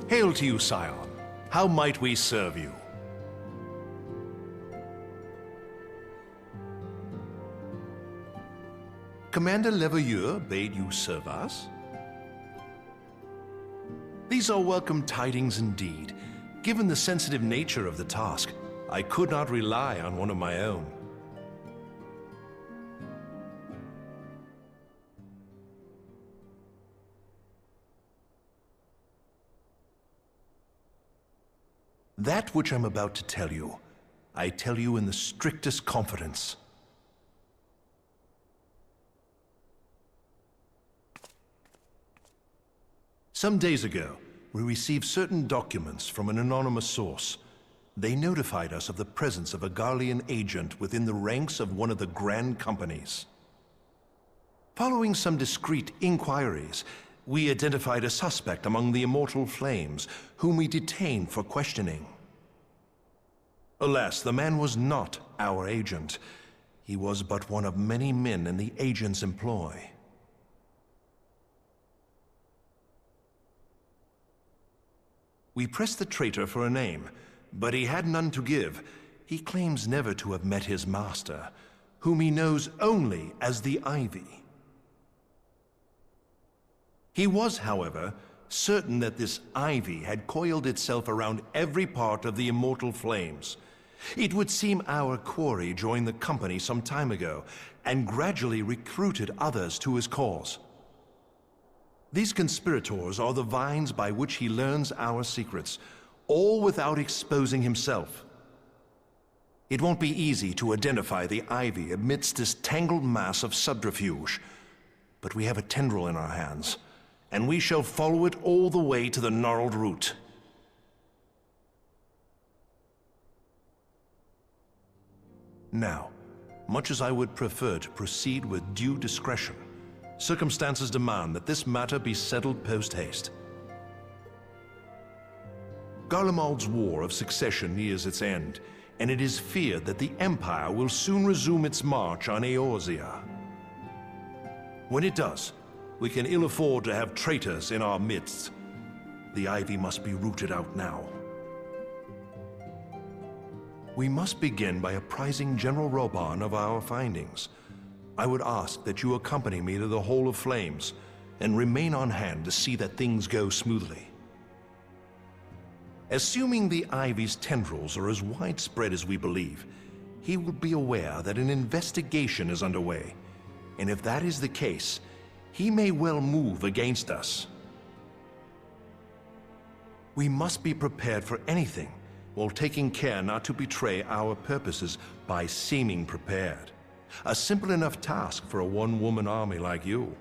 Hail to you, Scion. How might we serve you? Commander Leveilleur bade you serve us? These are welcome tidings indeed. Given the sensitive nature of the task, I could not rely on one of my own. That which I'm about to tell you, I tell you in the strictest confidence. Some days ago, we received certain documents from an anonymous source. They notified us of the presence of a Garlean agent within the ranks of one of the Grand Companies. Following some discreet inquiries, we identified a suspect among the Immortal Flames, whom we detained for questioning. Alas, the man was not our agent. He was but one of many men in the agent's employ. We pressed the traitor for a name, but he had none to give. He claims never to have met his master, whom he knows only as the Ivy. He was, however, certain that this ivy had coiled itself around every part of the Immortal Flames. It would seem our quarry joined the company some time ago, and gradually recruited others to his cause. These conspirators are the vines by which he learns our secrets, all without exposing himself. It won't be easy to identify the ivy amidst this tangled mass of subterfuge, but we have a tendril in our hands, and we shall follow it all the way to the gnarled root. Now, much as I would prefer to proceed with due discretion, circumstances demand that this matter be settled post-haste. Garlemald's War of Succession nears its end, and it is feared that the Empire will soon resume its march on Eorzea. When it does, we can ill afford to have traitors in our midst. The ivy must be rooted out now. We must begin by apprising General Roban of our findings. I would ask that you accompany me to the Hall of Flames and remain on hand to see that things go smoothly. Assuming the ivy's tendrils are as widespread as we believe, he will be aware that an investigation is underway, and if that is the case, he may well move against us. We must be prepared for anything, while taking care not to betray our purposes by seeming prepared. A simple enough task for a one-woman army like you.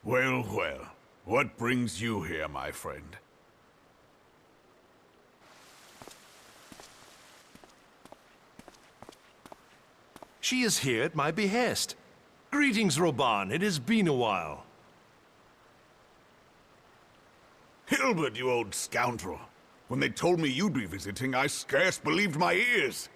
Well, well. What brings you here, my friend? She is here at my behest. Greetings, Roban. It has been a while. Hilbert, you old scoundrel. When they told me you'd be visiting, I scarce believed my ears.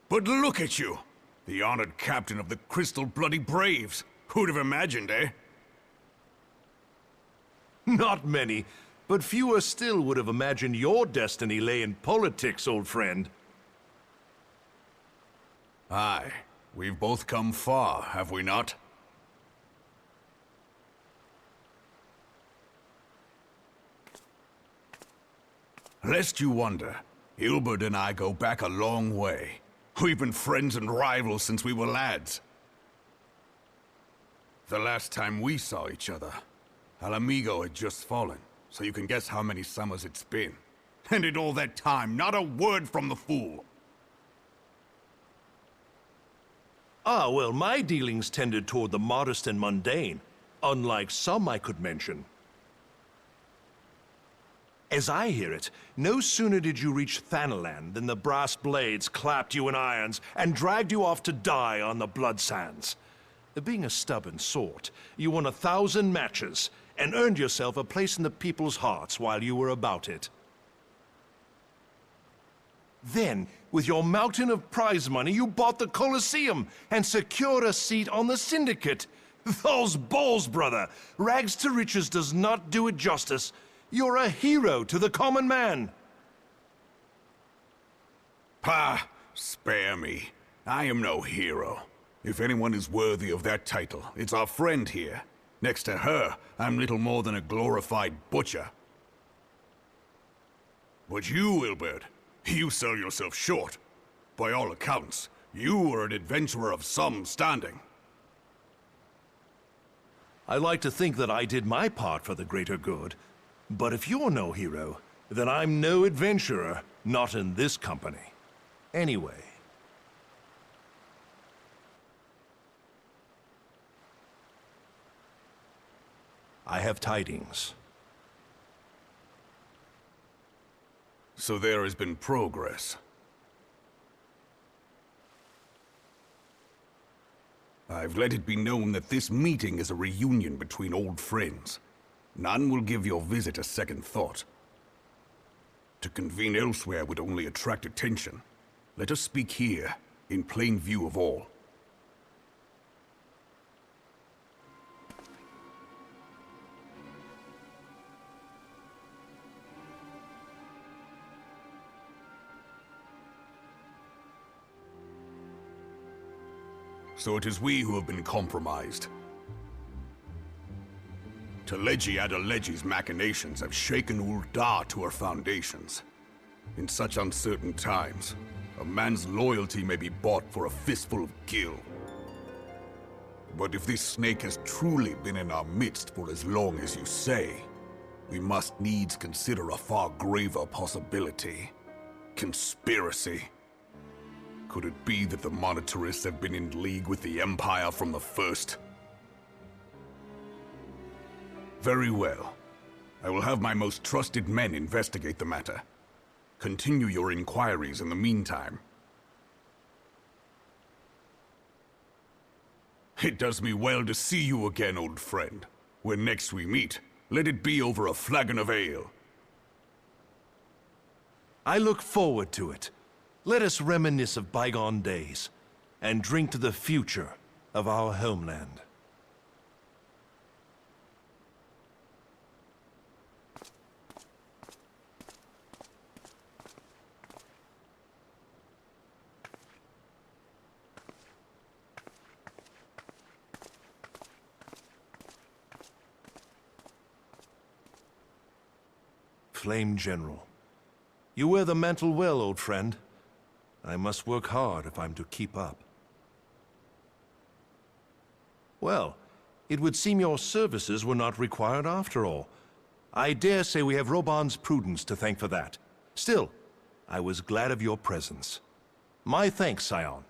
But look at you! The honored captain of the Crystal Bloody Braves. Who'd have imagined, eh? Not many, but fewer still would have imagined your destiny lay in politics, old friend. Aye. We've both come far, have we not? Lest you wonder, Hilbert and I go back a long way. We've been friends and rivals since we were lads. The last time we saw each other, Alamigo had just fallen, so you can guess how many summers it's been. And in all that time, not a word from the fool. Ah, well, my dealings tended toward the modest and mundane, unlike some I could mention. As I hear it, no sooner did you reach Thanalan than the brass blades clapped you in irons and dragged you off to die on the blood sands. Being a stubborn sort, you won 1,000 matches and earned yourself a place in the people's hearts while you were about it. Then, with your mountain of prize money, you bought the Colosseum and secured a seat on the Syndicate. Those balls, brother! Rags to riches does not do it justice. You're a hero to the common man. Pah! Spare me. I am no hero. If anyone is worthy of that title, it's our friend here. Next to her, I'm little more than a glorified butcher. But you, Wilbert, you sell yourself short. By all accounts, you are an adventurer of some standing. I like to think that I did my part for the greater good. But if you're no hero, then I'm no adventurer, not in this company. Anyway. I have tidings. So there has been progress. I've let it be known that this meeting is a reunion between old friends. None will give your visit a second thought. To convene elsewhere would only attract attention. Let us speak here, in plain view of all. So it is we who have been compromised. Teleji Adeleji's machinations have shaken Ul'dah to her foundations. In such uncertain times, a man's loyalty may be bought for a fistful of gil. But if this snake has truly been in our midst for as long as you say, we must needs consider a far graver possibility. Conspiracy. Could it be that the Monetarists have been in league with the Empire from the first? Very well. I will have my most trusted men investigate the matter. Continue your inquiries in the meantime. It does me well to see you again, old friend. When next we meet, let it be over a flagon of ale. I look forward to it. Let us reminisce of bygone days, and drink to the future of our homeland. Flame General, you wear the mantle well, old friend. I must work hard if I'm to keep up. Well, it would seem your services were not required after all. I dare say we have Roban's prudence to thank for that. Still, I was glad of your presence. My thanks, Scion.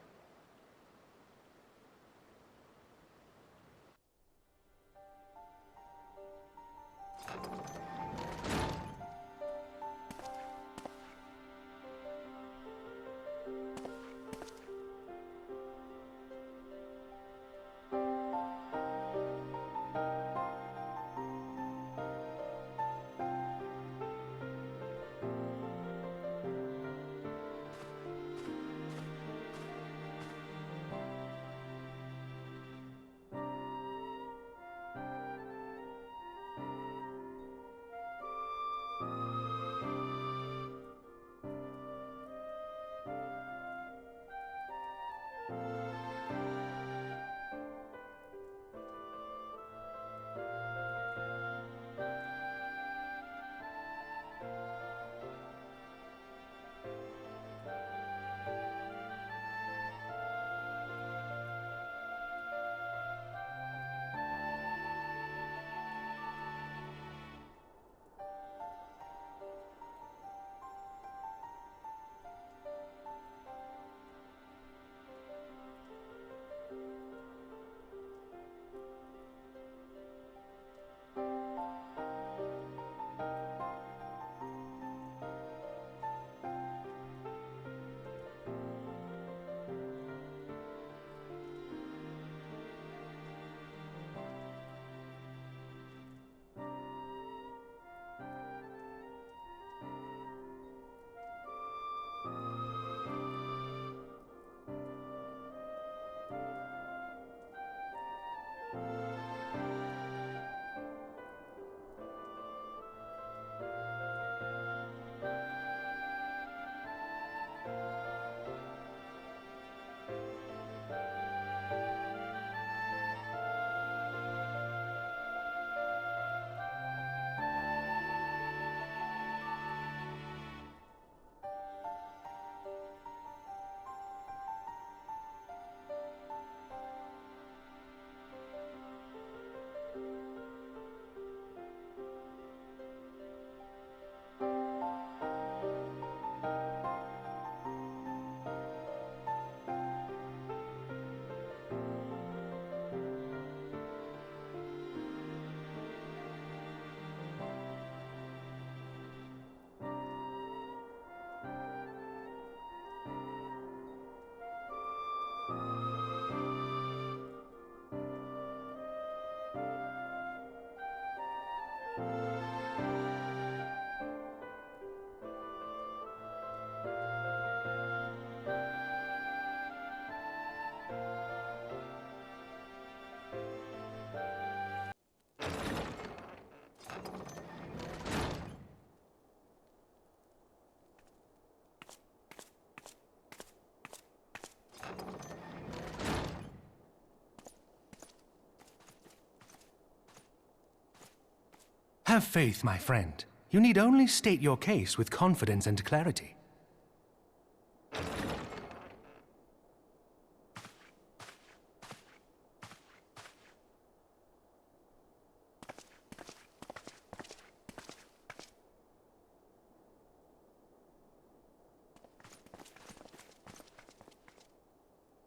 Have faith, my friend. You need only state your case with confidence and clarity.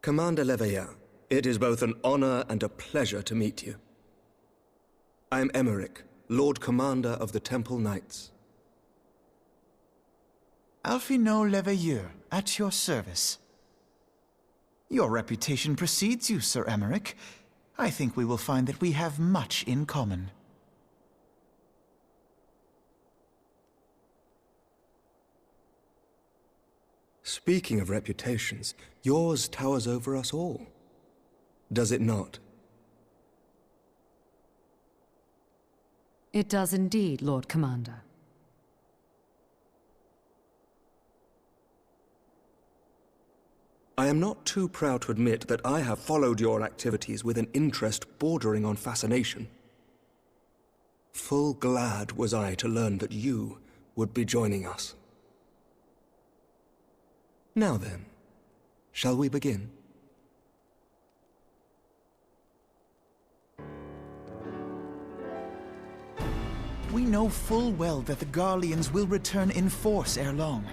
Commander Leveilleur, it is both an honor and a pleasure to meet you. I am Emmerich, Lord Commander of the Temple Knights. Alphinaud Leveilleur, at your service. Your reputation precedes you, Sir Emmerich. I think we will find that we have much in common. Speaking of reputations, yours towers over us all. Does it not? It does indeed, Lord Commander. I am not too proud to admit that I have followed your activities with an interest bordering on fascination. Full glad was I to learn that you would be joining us. Now then, shall we begin? We know full well that the Garleans will return in force ere long.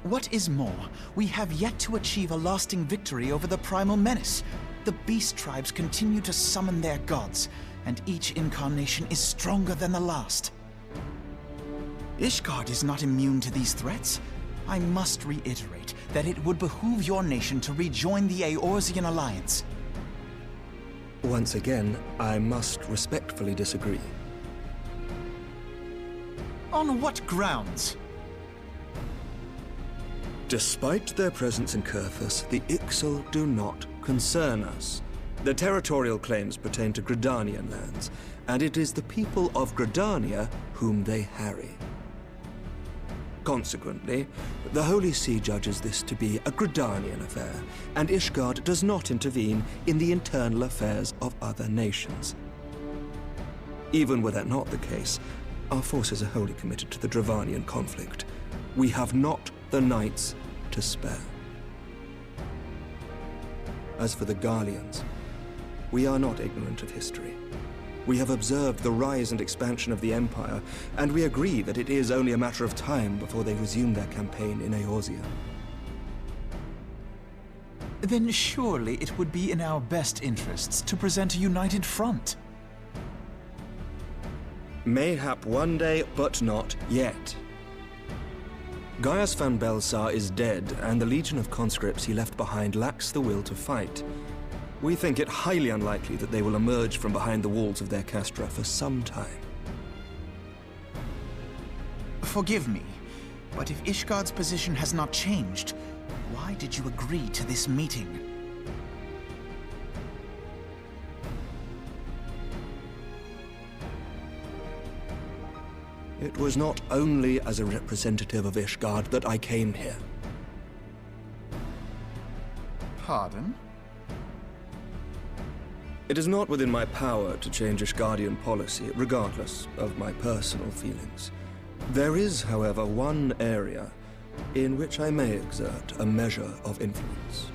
What is more, we have yet to achieve a lasting victory over the primal menace. The beast tribes continue to summon their gods, and each incarnation is stronger than the last. Ishgard is not immune to these threats. I must reiterate that it would behoove your nation to rejoin the Eorzean Alliance. Once again, I must respectfully disagree. On what grounds? Despite their presence in Kurthus, the Ixal do not concern us. Their territorial claims pertain to Gridanian lands, and it is the people of Gridania whom they harry. Consequently, the Holy See judges this to be a Gridanian affair, and Ishgard does not intervene in the internal affairs of other nations. Even were that not the case, our forces are wholly committed to the Dravanian conflict. We have not the knights to spare. As for the Garleans, we are not ignorant of history. We have observed the rise and expansion of the Empire, and we agree that it is only a matter of time before they resume their campaign in Eorzea. Then surely it would be in our best interests to present a united front. Mayhap one day, but not yet. Gaius van Belsar is dead, and the legion of conscripts he left behind lacks the will to fight. We think it highly unlikely that they will emerge from behind the walls of their castra for some time. Forgive me, but if Ishgard's position has not changed, why did you agree to this meeting? It was not only as a representative of Ishgard that I came here. Pardon? It is not within my power to change Ishgardian policy, regardless of my personal feelings. There is, however, one area in which I may exert a measure of influence.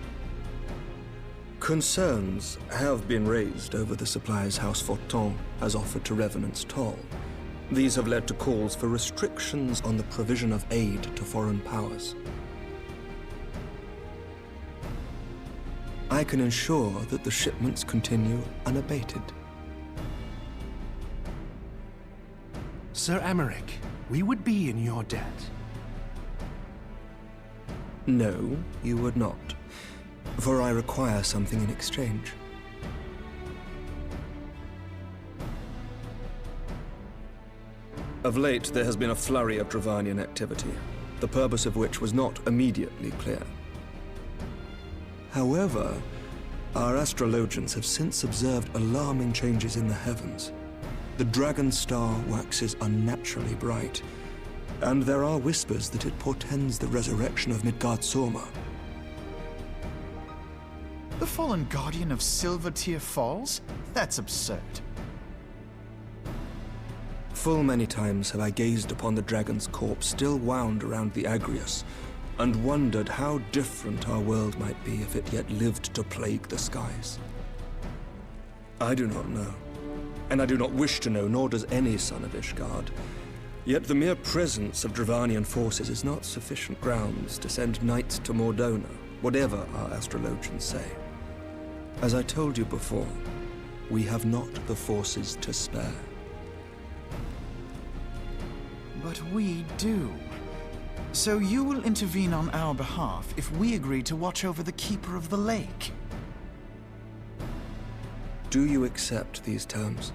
Concerns have been raised over the supplies House Fortin has offered to Revenant's Toll. These have led to calls for restrictions on the provision of aid to foreign powers. I can ensure that the shipments continue unabated. Sir Emmerich, we would be in your debt. No, you would not, for I require something in exchange. Of late, there has been a flurry of Dravanian activity, the purpose of which was not immediately clear. However, our astrologians have since observed alarming changes in the heavens. The dragon star waxes unnaturally bright, and there are whispers that it portends the resurrection of Midgard-Sorma. The fallen guardian of Silvertear Falls? That's absurd. Full many times have I gazed upon the dragon's corpse still wound around the Agrius, and wondered how different our world might be if it yet lived to plague the skies. I do not know, and I do not wish to know, nor does any son of Ishgard. Yet the mere presence of Dravanian forces is not sufficient grounds to send knights to Mordona, whatever our astrologians say. As I told you before, we have not the forces to spare. But we do. So you will intervene on our behalf if we agree to watch over the Keeper of the Lake. Do you accept these terms?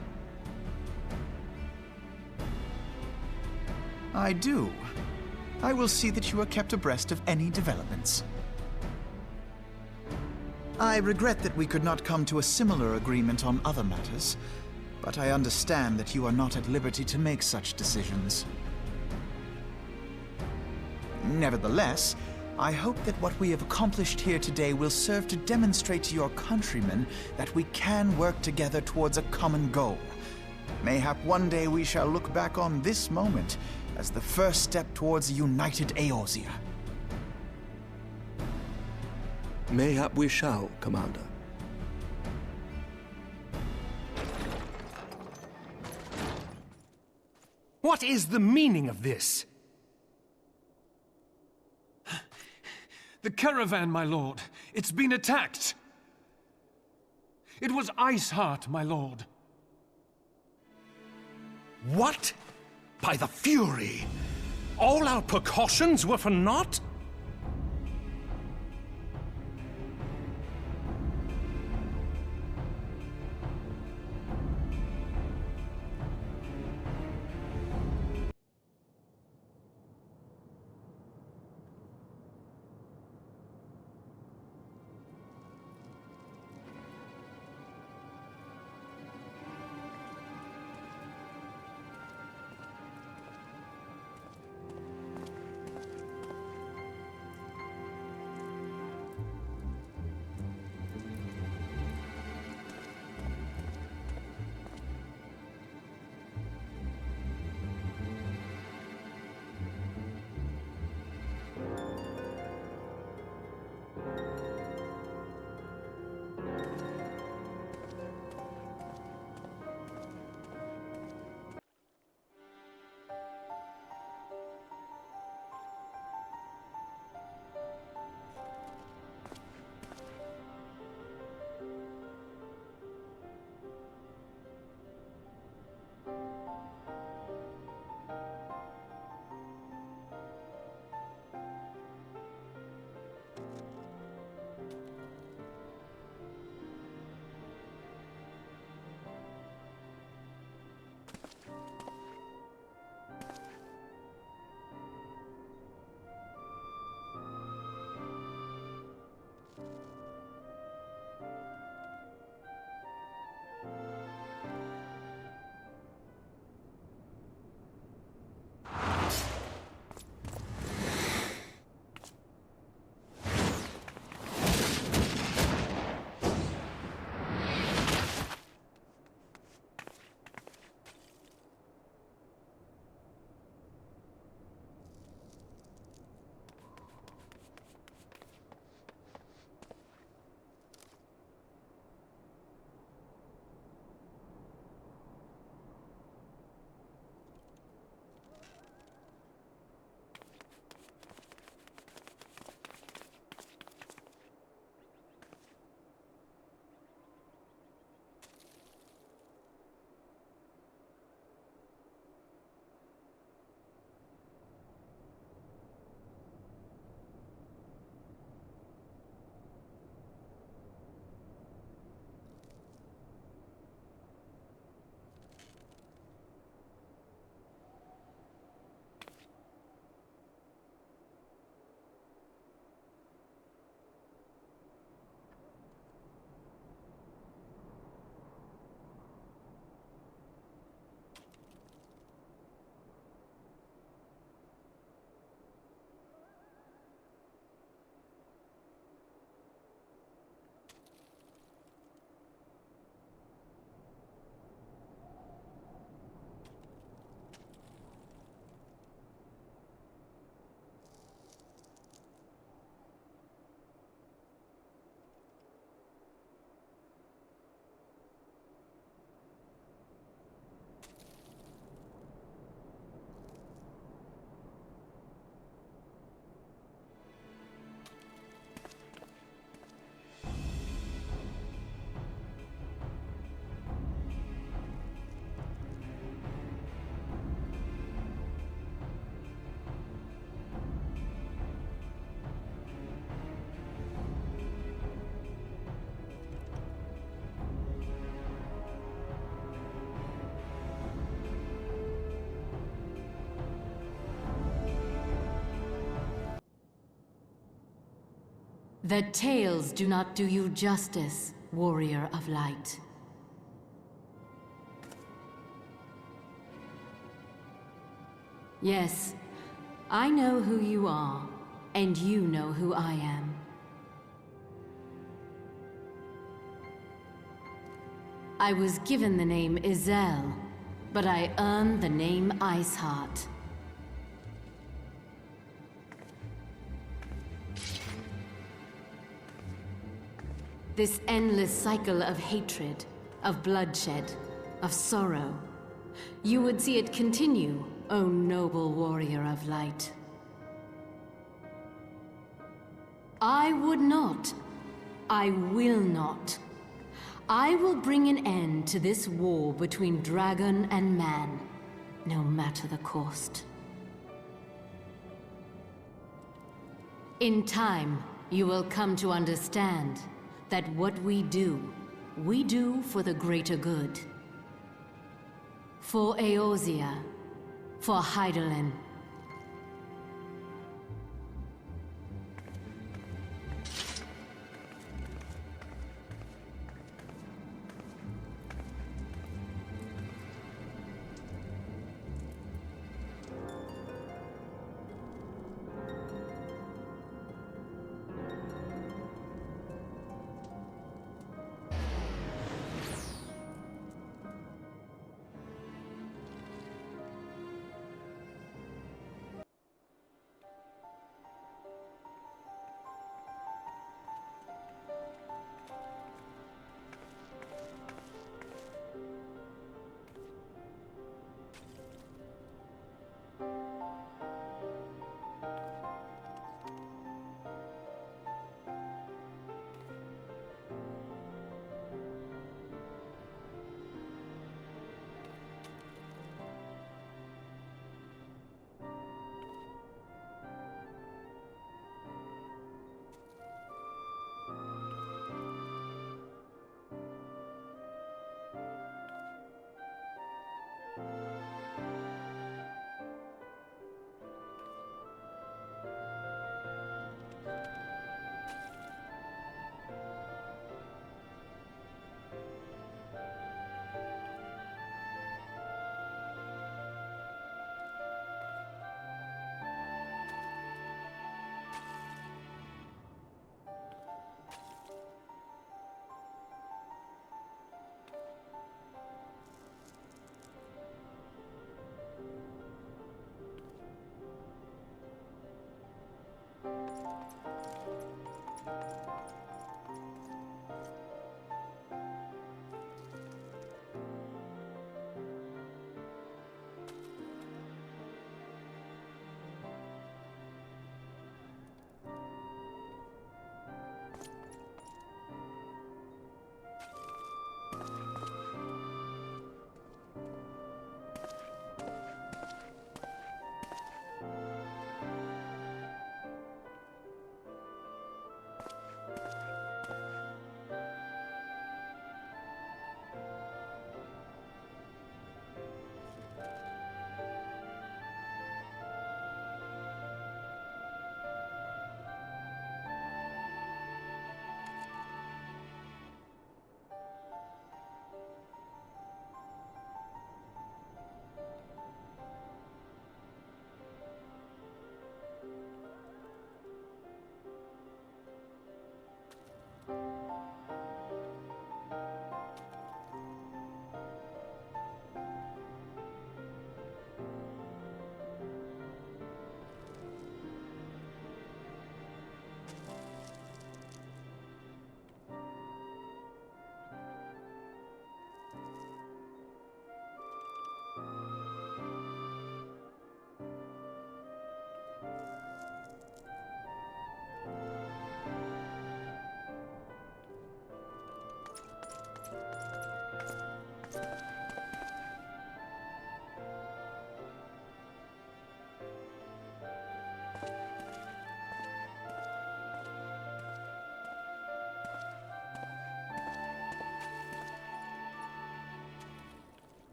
I do. I will see that you are kept abreast of any developments. I regret that we could not come to a similar agreement on other matters, but I understand that you are not at liberty to make such decisions. Nevertheless, I hope that what we have accomplished here today will serve to demonstrate to your countrymen that we can work together towards a common goal. Mayhap one day we shall look back on this moment as the first step towards a united Eorzea. Mayhap we shall, Commander. What is the meaning of this? The caravan, my lord. It's been attacked. It was Iceheart, my lord. What? By the Fury! All our precautions were for naught? The tales do not do you justice, warrior of light. Yes, I know who you are, and you know who I am. I was given the name Izel, but I earned the name Iceheart. This endless cycle of hatred, of bloodshed, of sorrow. You would see it continue, O noble warrior of light. I would not. I will not. I will bring an end to this war between dragon and man, no matter the cost. In time, you will come to understand that what we do for the greater good. For Eorzea, for Hydaelyn.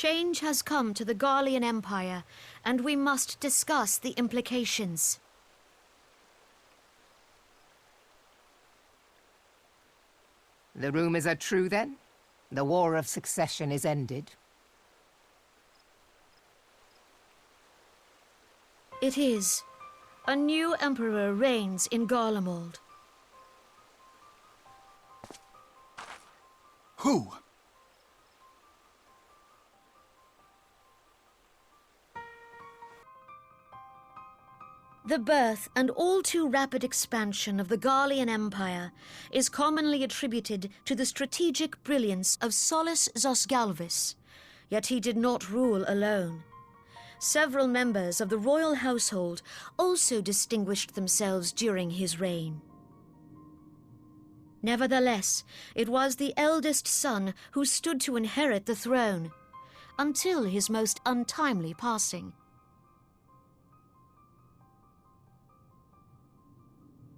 Change has come to the Garlean Empire, and we must discuss the implications. The rumors are true, then? The War of Succession is ended? It is. A new emperor reigns in Garlemald. Who? The birth and all too rapid expansion of the Garlean Empire is commonly attributed to the strategic brilliance of Solus Zosgalvis, yet he did not rule alone. Several members of the royal household also distinguished themselves during his reign. Nevertheless, it was the eldest son who stood to inherit the throne, until his most untimely passing.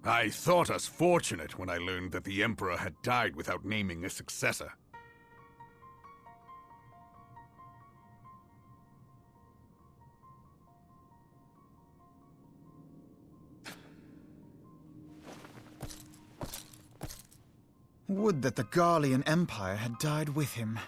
I thought us fortunate when I learned that the Emperor had died without naming a successor. Would that the Garlean Empire had died with him.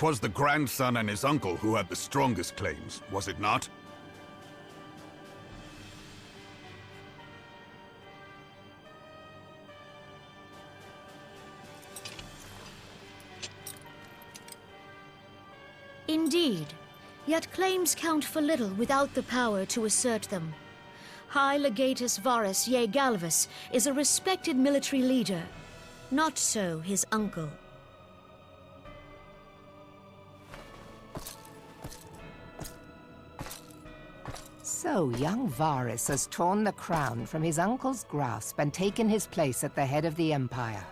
Twas the grandson and his uncle who had the strongest claims, was it not? Indeed, yet claims count for little without the power to assert them. High Legatus Varus Ye Galvus is a respected military leader. Not so his uncle. So young Varus has torn the crown from his uncle's grasp and taken his place at the head of the Empire.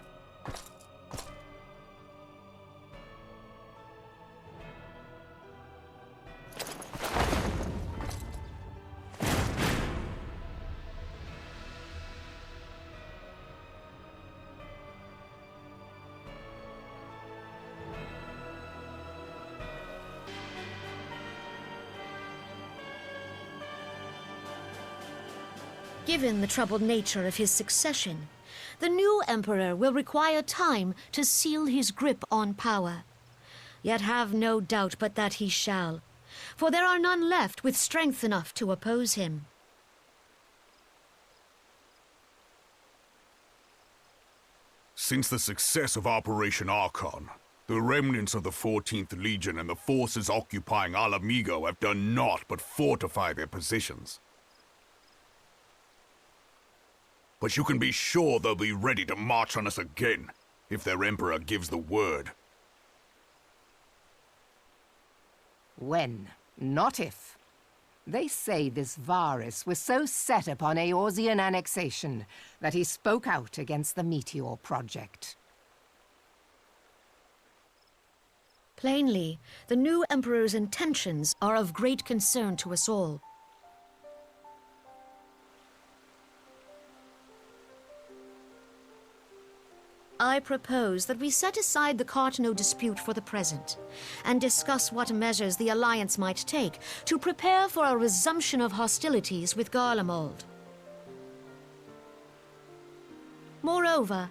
Given the troubled nature of his succession, the new emperor will require time to seal his grip on power. Yet have no doubt but that he shall, for there are none left with strength enough to oppose him. Since the success of Operation Archon, the remnants of the 14th Legion and the forces occupying Alamigo have done naught but fortify their positions. But you can be sure they'll be ready to march on us again, if their Emperor gives the word. When, not if. They say this Varus was so set upon Eorzean annexation that he spoke out against the Meteor Project. Plainly, the new emperor's intentions are of great concern to us all. I propose that we set aside the Cartno dispute for the present, and discuss what measures the Alliance might take to prepare for a resumption of hostilities with Garlemald. Moreover,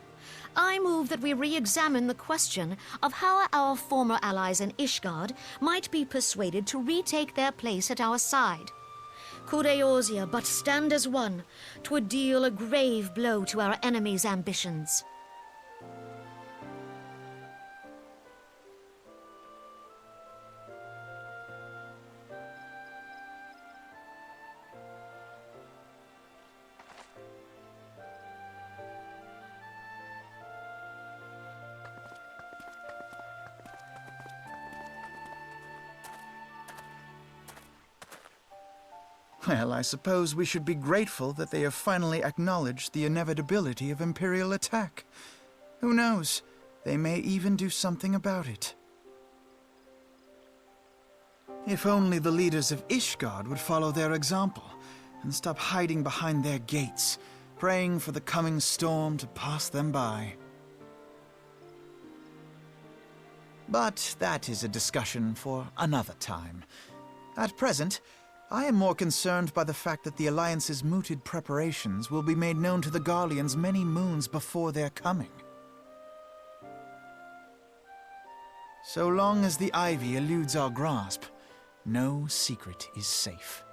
I move that we re-examine the question of how our former allies in Ishgard might be persuaded to retake their place at our side. Could Eorzea but stand as one, 'twould deal a grave blow to our enemies' ambitions. Well, I suppose we should be grateful that they have finally acknowledged the inevitability of Imperial attack. Who knows? They may even do something about it. If only the leaders of Ishgard would follow their example and stop hiding behind their gates, praying for the coming storm to pass them by. But that is a discussion for another time. At present, I am more concerned by the fact that the Alliance's mooted preparations will be made known to the Garleans many moons before their coming. So long as the ivy eludes our grasp, no secret is safe.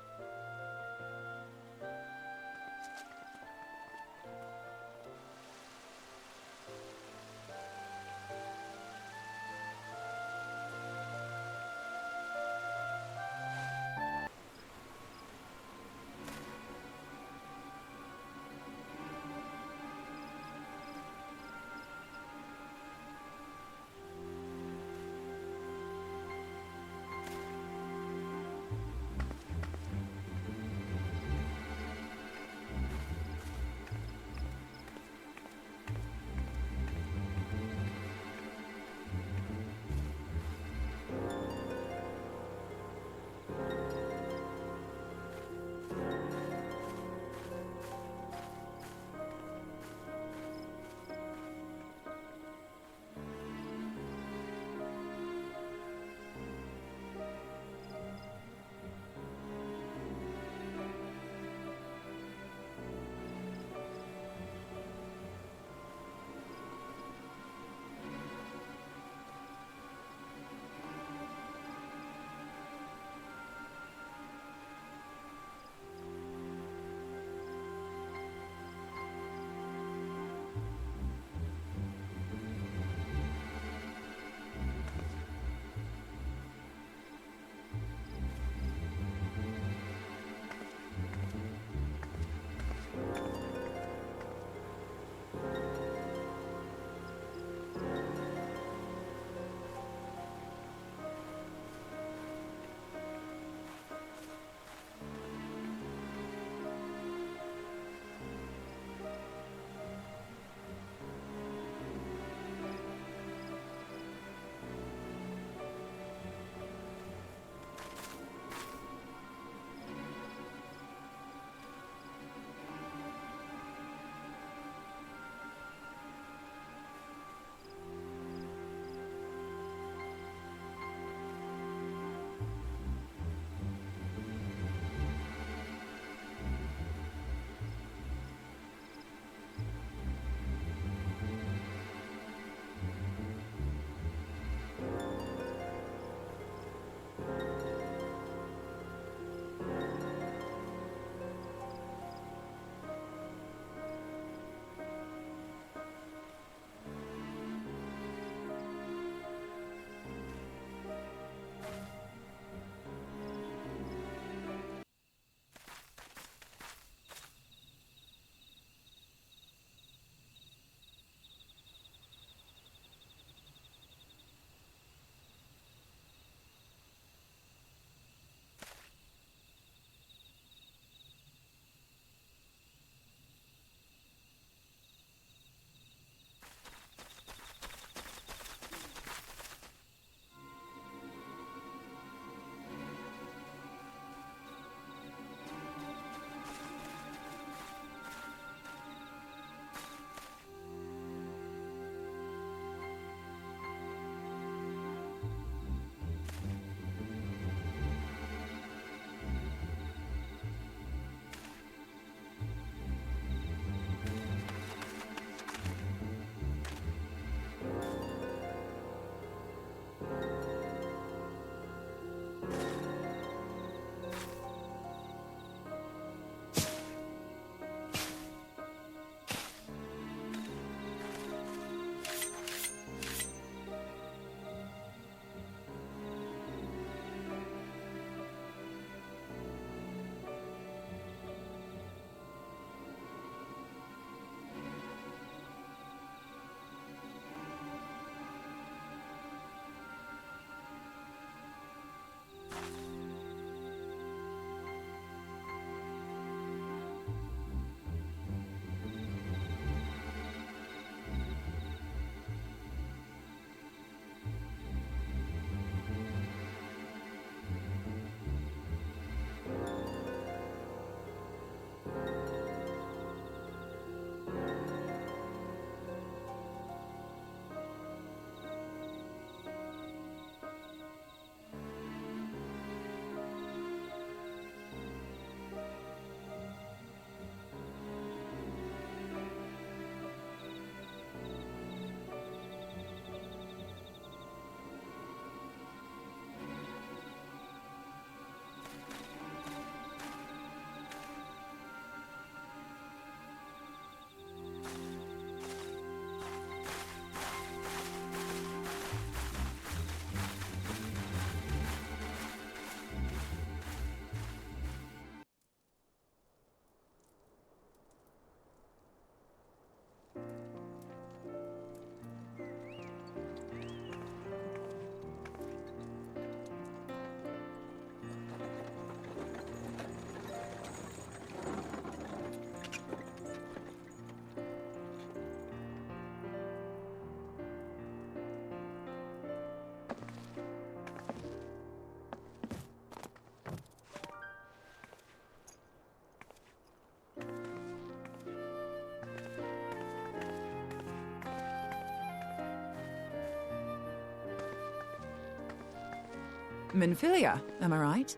Minfilia, am I right?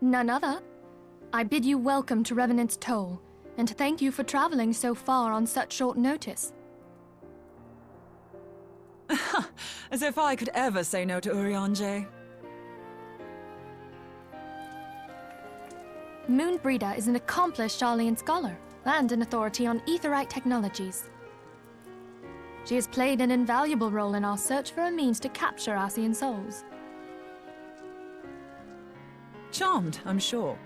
None other. I bid you welcome to Revenant's Toll, and thank you for traveling so far on such short notice. As if I could ever say no to Urianger. Moonbreeder is an accomplished Sharlayan scholar and an authority on aetherite technologies. She has played an invaluable role in our search for a means to capture Ascian souls. Charmed, I'm sure.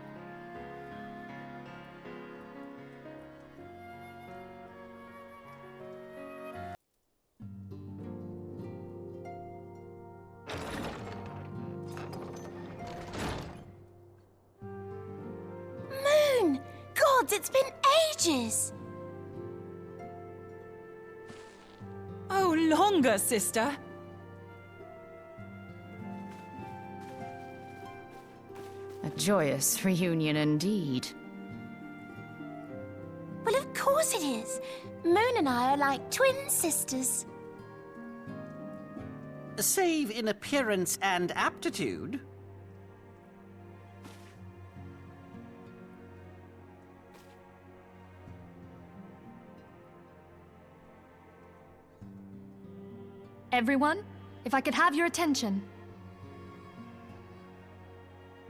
Moon! Gods, it's been ages! Oh, longer, sister. A joyous reunion indeed. Well, of course it is. Moon and I are like twin sisters. Save in appearance and aptitude. Everyone, if I could have your attention.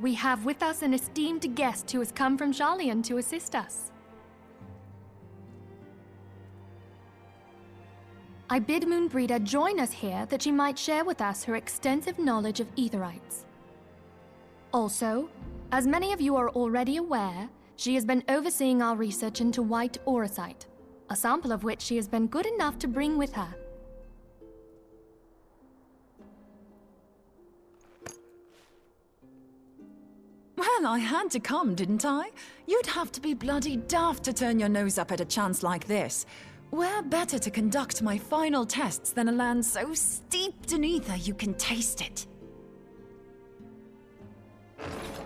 We have with us an esteemed guest who has come from Sharlayan to assist us. I bid Moonbreeder join us here that she might share with us her extensive knowledge of aetherites. Also, as many of you are already aware, she has been overseeing our research into white auracite, a sample of which she has been good enough to bring with her. Well, I had to come, didn't I? You'd have to be bloody daft to turn your nose up at a chance like this. Where better to conduct my final tests than a land so steeped in ether you can taste it?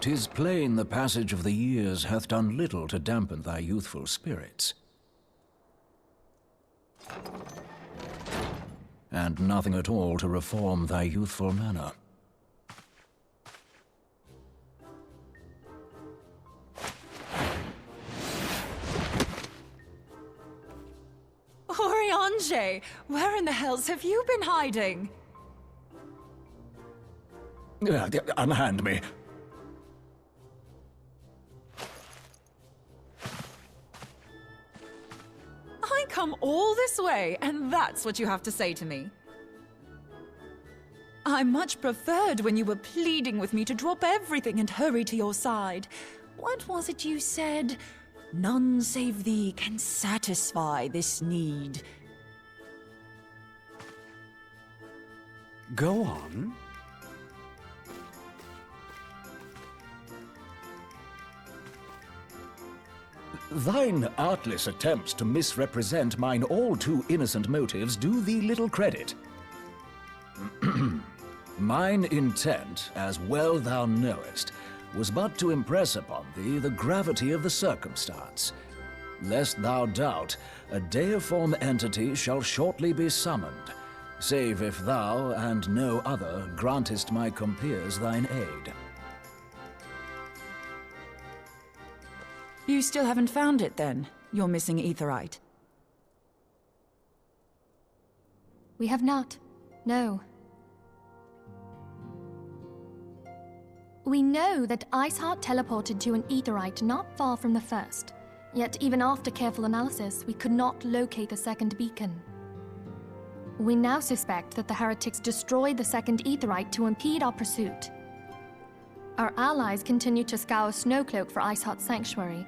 'Tis plain the passage of the years hath done little to dampen thy youthful spirits. And nothing at all to reform thy youthful manner. Urianger, where in the hells have you been hiding? Unhand me. I come all this way, and that's what you have to say to me. I much preferred when you were pleading with me to drop everything and hurry to your side. What was it you said? None save thee can satisfy this need. Go on. Thine artless attempts to misrepresent mine all too innocent motives do thee little credit. Mine intent, as well thou knowest, was but to impress upon thee the gravity of the circumstance. Lest thou doubt, a deiform entity shall shortly be summoned, save if thou and no other grantest my compeers thine aid. You still haven't found it, then? Your missing aetherite? We have not. No. We know that Iceheart teleported to an aetherite not far from the first. Yet even after careful analysis, we could not locate the second beacon. We now suspect that the heretics destroyed the second aetherite to impede our pursuit. Our allies continue to scour Snowcloak for Iceheart's sanctuary,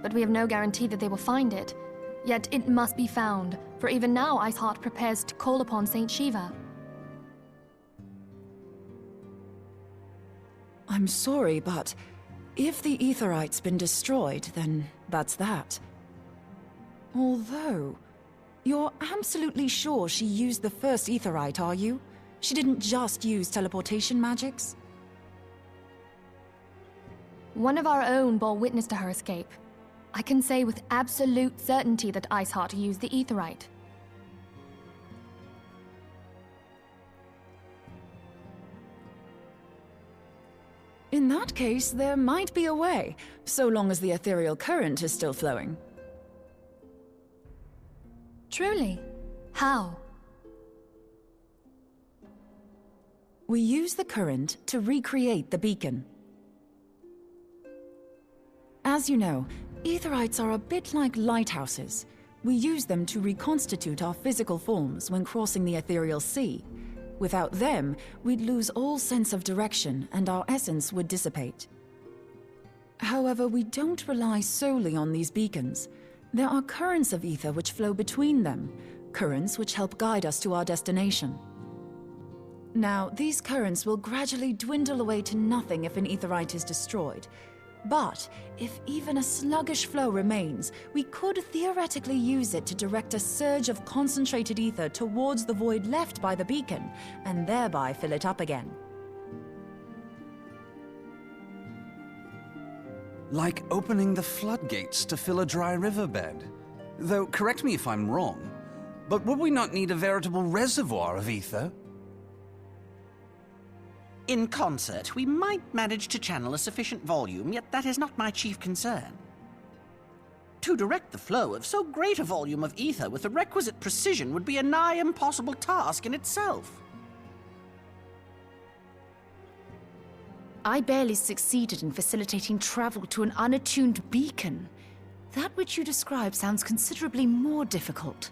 but we have no guarantee that they will find it. Yet it must be found, for even now Iceheart prepares to call upon Saint Shiva. I'm sorry, but if the aetherite's been destroyed, then that's that. Although, you're absolutely sure she used the first aetherite, are you? She didn't just use teleportation magics? One of our own bore witness to her escape. I can say with absolute certainty that Iceheart used the aetherite. In that case, there might be a way, so long as the ethereal current is still flowing. Truly? How? We use the current to recreate the beacon. As you know, Aetherites are a bit like lighthouses. We use them to reconstitute our physical forms when crossing the ethereal sea. Without them, we'd lose all sense of direction and our essence would dissipate. However, we don't rely solely on these beacons. There are currents of ether which flow between them, currents which help guide us to our destination. Now, these currents will gradually dwindle away to nothing if an Aetherite is destroyed. But if even a sluggish flow remains, we could theoretically use it to direct a surge of concentrated ether towards the void left by the beacon, and thereby fill it up again. Like opening the floodgates to fill a dry riverbed. Though, correct me if I'm wrong, but would we not need a veritable reservoir of ether? In concert, we might manage to channel a sufficient volume, yet that is not my chief concern. To direct the flow of so great a volume of ether with the requisite precision would be a nigh impossible task in itself. I barely succeeded in facilitating travel to an unattuned beacon. That which you describe sounds considerably more difficult.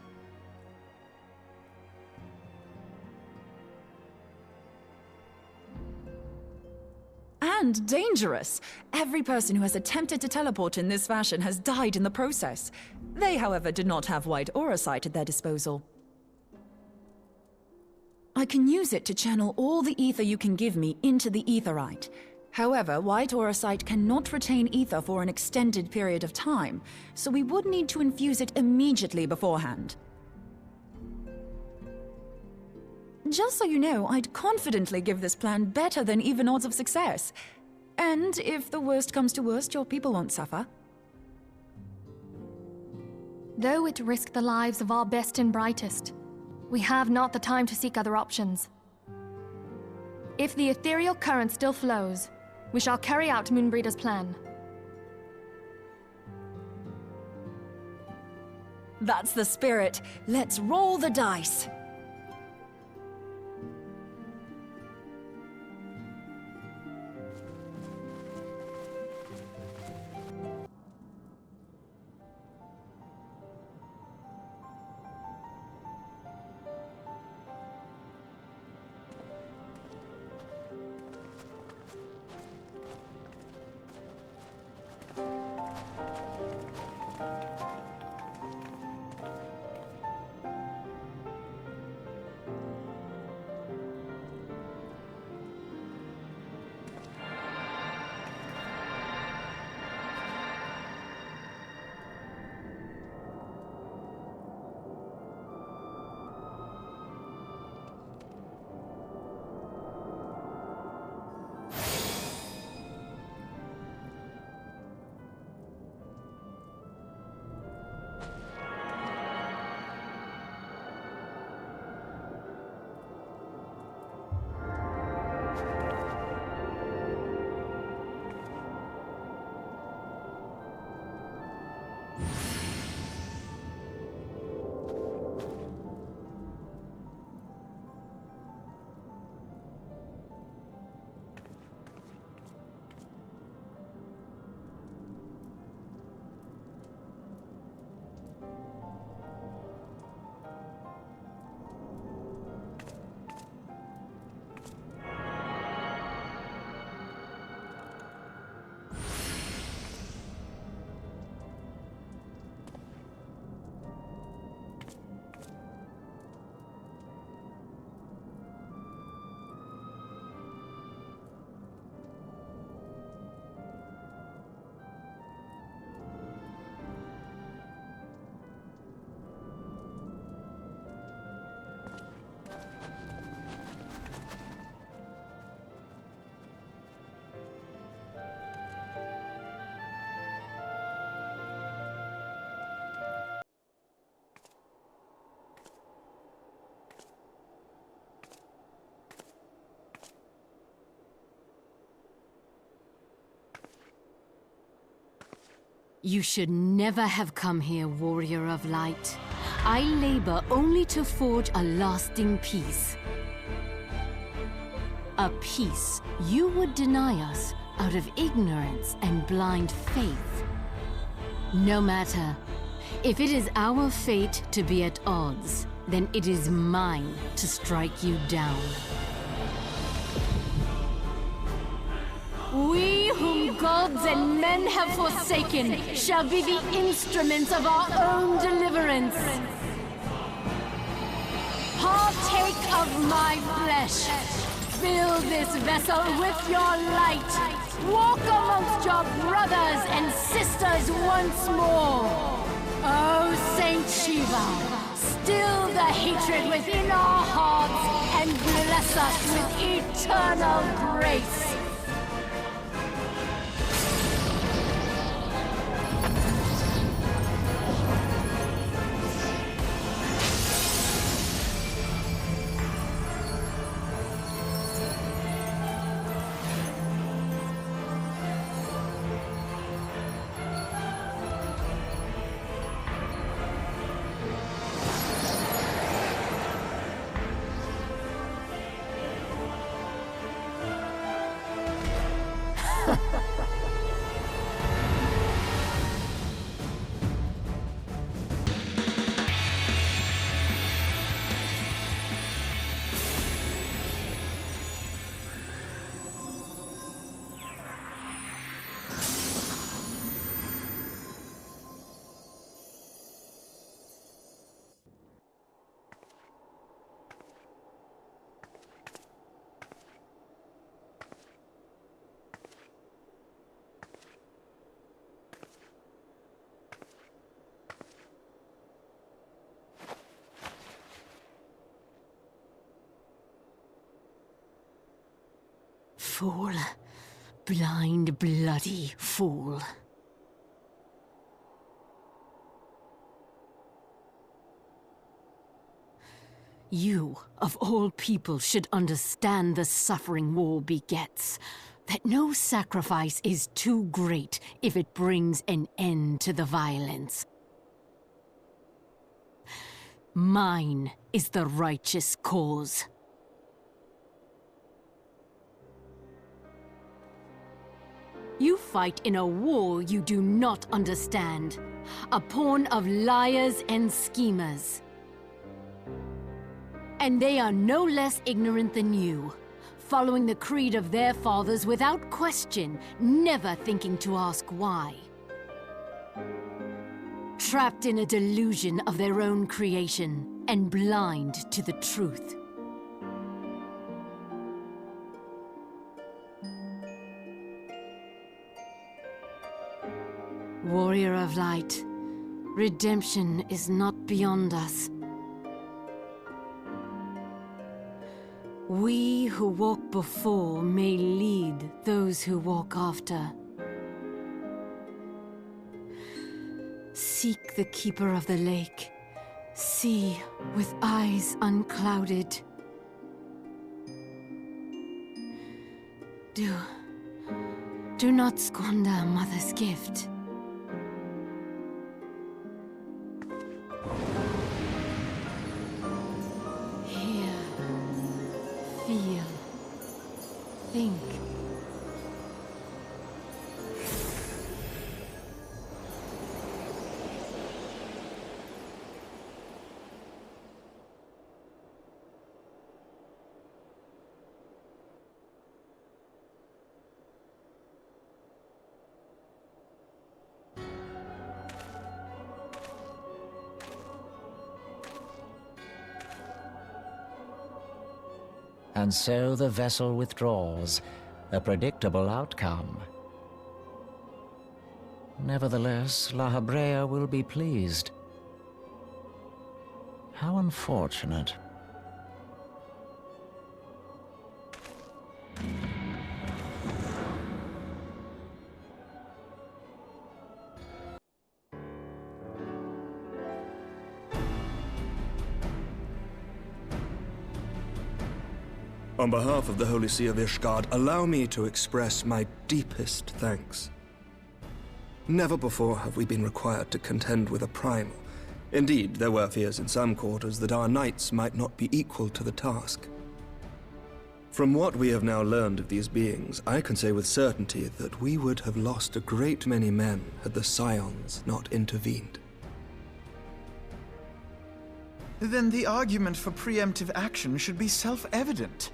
And dangerous. Every person who has attempted to teleport in this fashion has died in the process. They, however, did not have wide aura sight at their disposal. I can use it to channel all the ether you can give me into the Aetherite. However, white aura sight cannot retain ether for an extended period of time, so we would need to infuse it immediately beforehand. Just so you know, I'd confidently give this plan better than even odds of success. And if the worst comes to worst, your people won't suffer. Though it risked the lives of our best and brightest, we have not the time to seek other options. If the ethereal current still flows, we shall carry out Moonbreeder's plan. That's the spirit. Let's roll the dice. You should never have come here, Warrior of Light. I labor only to forge a lasting peace. A peace you would deny us out of ignorance and blind faith. No matter. If it is our fate to be at odds, then it is mine to strike you down. We whom gods and men have forsaken shall be the instruments of our own deliverance. Partake of my flesh. Fill this vessel with your light. Walk amongst your brothers and sisters once more. Oh, Saint Shiva, still the hatred within our hearts and bless us with eternal grace. Fool. Blind, bloody fool. You, of all people, should understand the suffering war begets. That no sacrifice is too great if it brings an end to the violence. Mine is the righteous cause. You fight in a war you do not understand. A pawn of liars and schemers. And they are no less ignorant than you, following the creed of their fathers without question, never thinking to ask why. Trapped in a delusion of their own creation, and blind to the truth. Warrior of Light, redemption is not beyond us. We who walk before may lead those who walk after. Seek the Keeper of the Lake. See with eyes unclouded. Do not squander a mother's gift. Feel. Think. And so the vessel withdraws, a predictable outcome. Nevertheless, La Habrea will be pleased. How unfortunate. On behalf of the Holy See of Ishgard, allow me to express my deepest thanks. Never before have we been required to contend with a primal. Indeed, there were fears in some quarters that our knights might not be equal to the task. From what we have now learned of these beings, I can say with certainty that we would have lost a great many men had the Scions not intervened. Then the argument for preemptive action should be self-evident.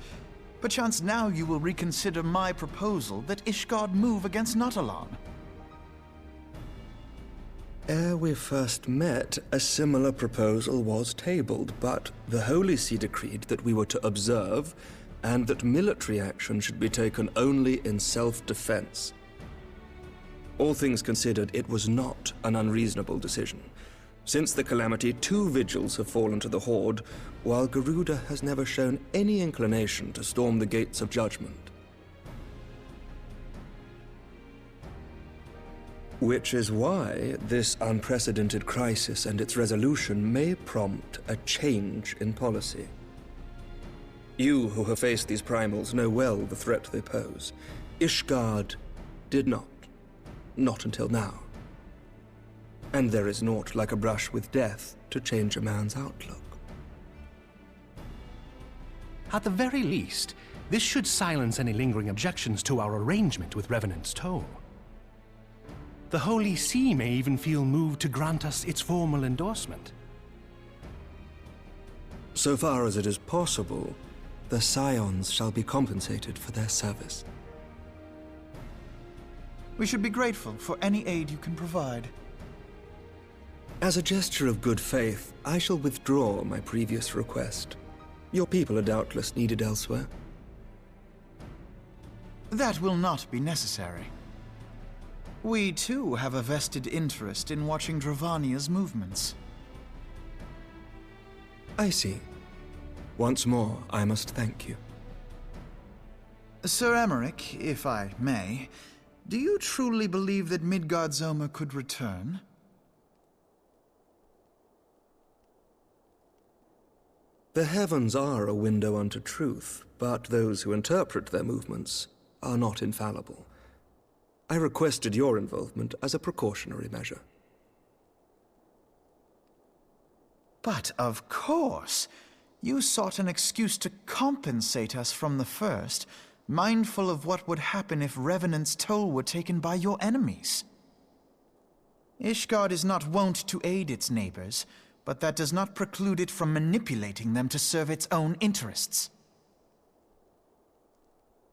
Perchance now you will reconsider my proposal that Ishgard move against Nautalon. Ere we first met, a similar proposal was tabled, but the Holy See decreed that we were to observe, and that military action should be taken only in self-defense. All things considered, it was not an unreasonable decision. Since the calamity, 2 vigils have fallen to the Horde, while Garuda has never shown any inclination to storm the gates of judgment. Which is why this unprecedented crisis and its resolution may prompt a change in policy. You who have faced these primals know well the threat they pose. Ishgard did not. Not until now. And there is naught like a brush with death to change a man's outlook. At the very least, this should silence any lingering objections to our arrangement with Revenant's Toll. The Holy See may even feel moved to grant us its formal endorsement. So far as it is possible, the Scions shall be compensated for their service. We should be grateful for any aid you can provide. As a gesture of good faith, I shall withdraw my previous request. Your people are doubtless needed elsewhere. That will not be necessary. We, too, have a vested interest in watching Dravania's movements. I see. Once more, I must thank you. Sir Emmerich, if I may, do you truly believe that Midgardsormr could return? The heavens are a window unto truth, but those who interpret their movements are not infallible. I requested your involvement as a precautionary measure. But of course! You sought an excuse to compensate us from the first, mindful of what would happen if Revenant's Toll were taken by your enemies. Ishgard is not wont to aid its neighbors, but that does not preclude it from manipulating them to serve its own interests.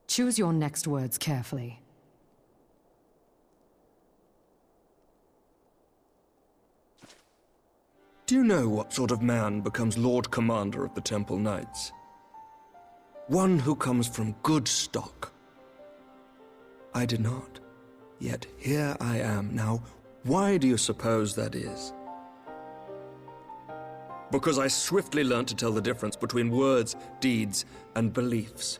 Choose your next words carefully. Do you know what sort of man becomes Lord Commander of the Temple Knights? One who comes from good stock. I did not. Yet here I am. Now, why do you suppose that is? Because I swiftly learned to tell the difference between words, deeds, and beliefs.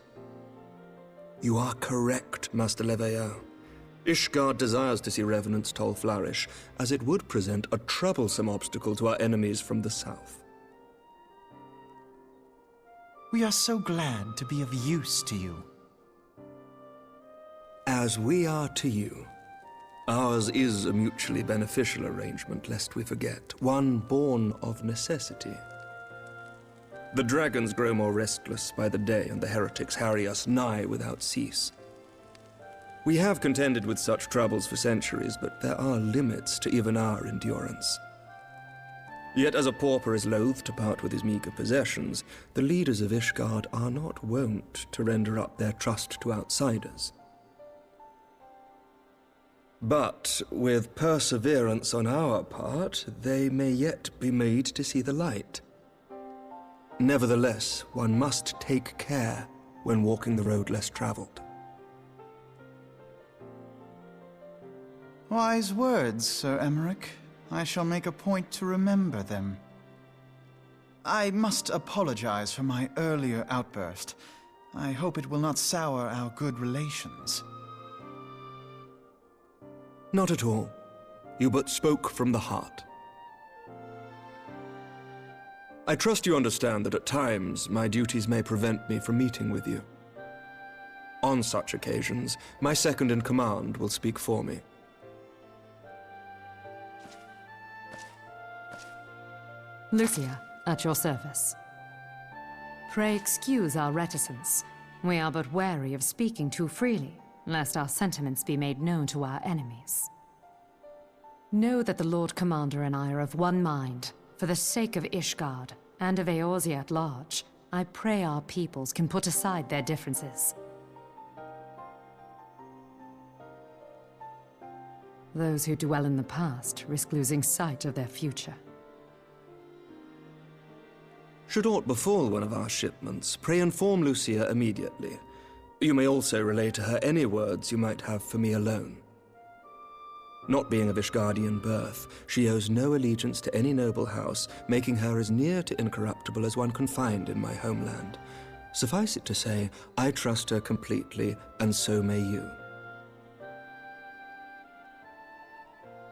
You are correct, Master Leveilleur. Ishgard desires to see Revenant's Toll flourish, as it would present a troublesome obstacle to our enemies from the south. We are so glad to be of use to you. As we are to you. Ours is a mutually beneficial arrangement, lest we forget, one born of necessity. The dragons grow more restless by the day, and the heretics harry us nigh without cease. We have contended with such troubles for centuries, but there are limits to even our endurance. Yet as a pauper is loath to part with his meager possessions, the leaders of Ishgard are not wont to render up their trust to outsiders. But with perseverance on our part, they may yet be made to see the light. Nevertheless, one must take care when walking the road less traveled. Wise words, Sir Emmerich. I shall make a point to remember them. I must apologize for my earlier outburst. I hope it will not sour our good relations. Not at all. You but spoke from the heart. I trust you understand that at times my duties may prevent me from meeting with you. On such occasions, my second-in-command will speak for me. Lucia, at your service. Pray excuse our reticence. We are but wary of speaking too freely, lest our sentiments be made known to our enemies. Know that the Lord Commander and I are of one mind. For the sake of Ishgard, and of Eorzea at large, I pray our peoples can put aside their differences. Those who dwell in the past risk losing sight of their future. Should aught befall one of our shipments, pray inform Lucia immediately. You may also relay to her any words you might have for me alone. Not being of Ishgardian birth, she owes no allegiance to any noble house, making her as near to incorruptible as one can find in my homeland. Suffice it to say, I trust her completely, and so may you.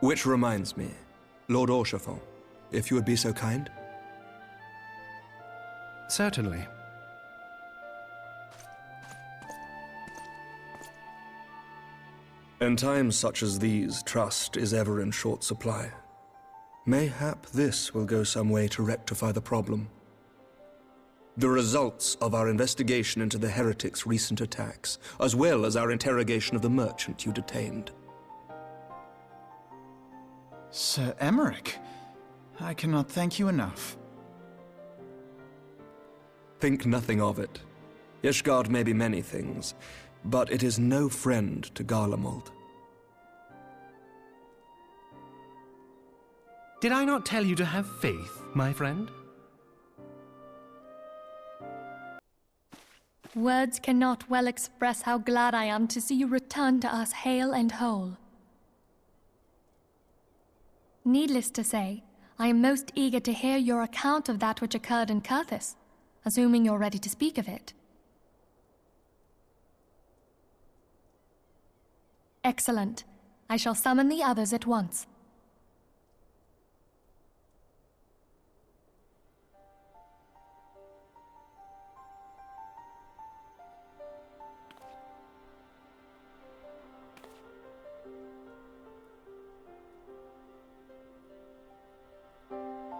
Which reminds me, Lord Orchefort, if you would be so kind. Certainly. In times such as these, trust is ever in short supply. Mayhap this will go some way to rectify the problem. The results of our investigation into the heretics' recent attacks, as well as our interrogation of the merchant you detained. Sir Emmerich, I cannot thank you enough. Think nothing of it. Ishgard may be many things, but it is no friend to Garlemald. Did I not tell you to have faith, my friend? Words cannot well express how glad I am to see you return to us hale and whole. Needless to say, I am most eager to hear your account of that which occurred in Kurthis, assuming you're ready to speak of it. Excellent. I shall summon the others at once.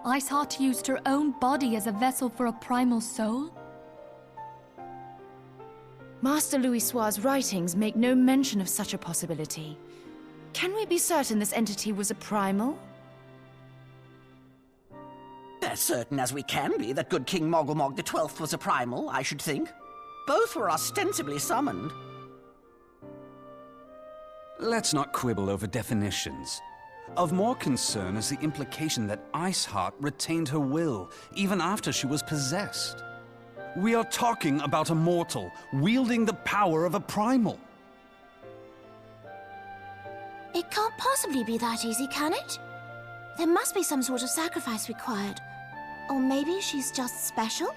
Iceheart used her own body as a vessel for a primal soul? Master Louisoir's writings make no mention of such a possibility. Can we be certain this entity was a primal? As certain as we can be that good King Mogulmog XII was a primal, I should think. Both were ostensibly summoned. Let's not quibble over definitions. Of more concern is the implication that Iceheart retained her will, even after she was possessed. We are talking about a mortal, wielding the power of a primal. It can't possibly be that easy, can it? There must be some sort of sacrifice required. Or maybe she's just special?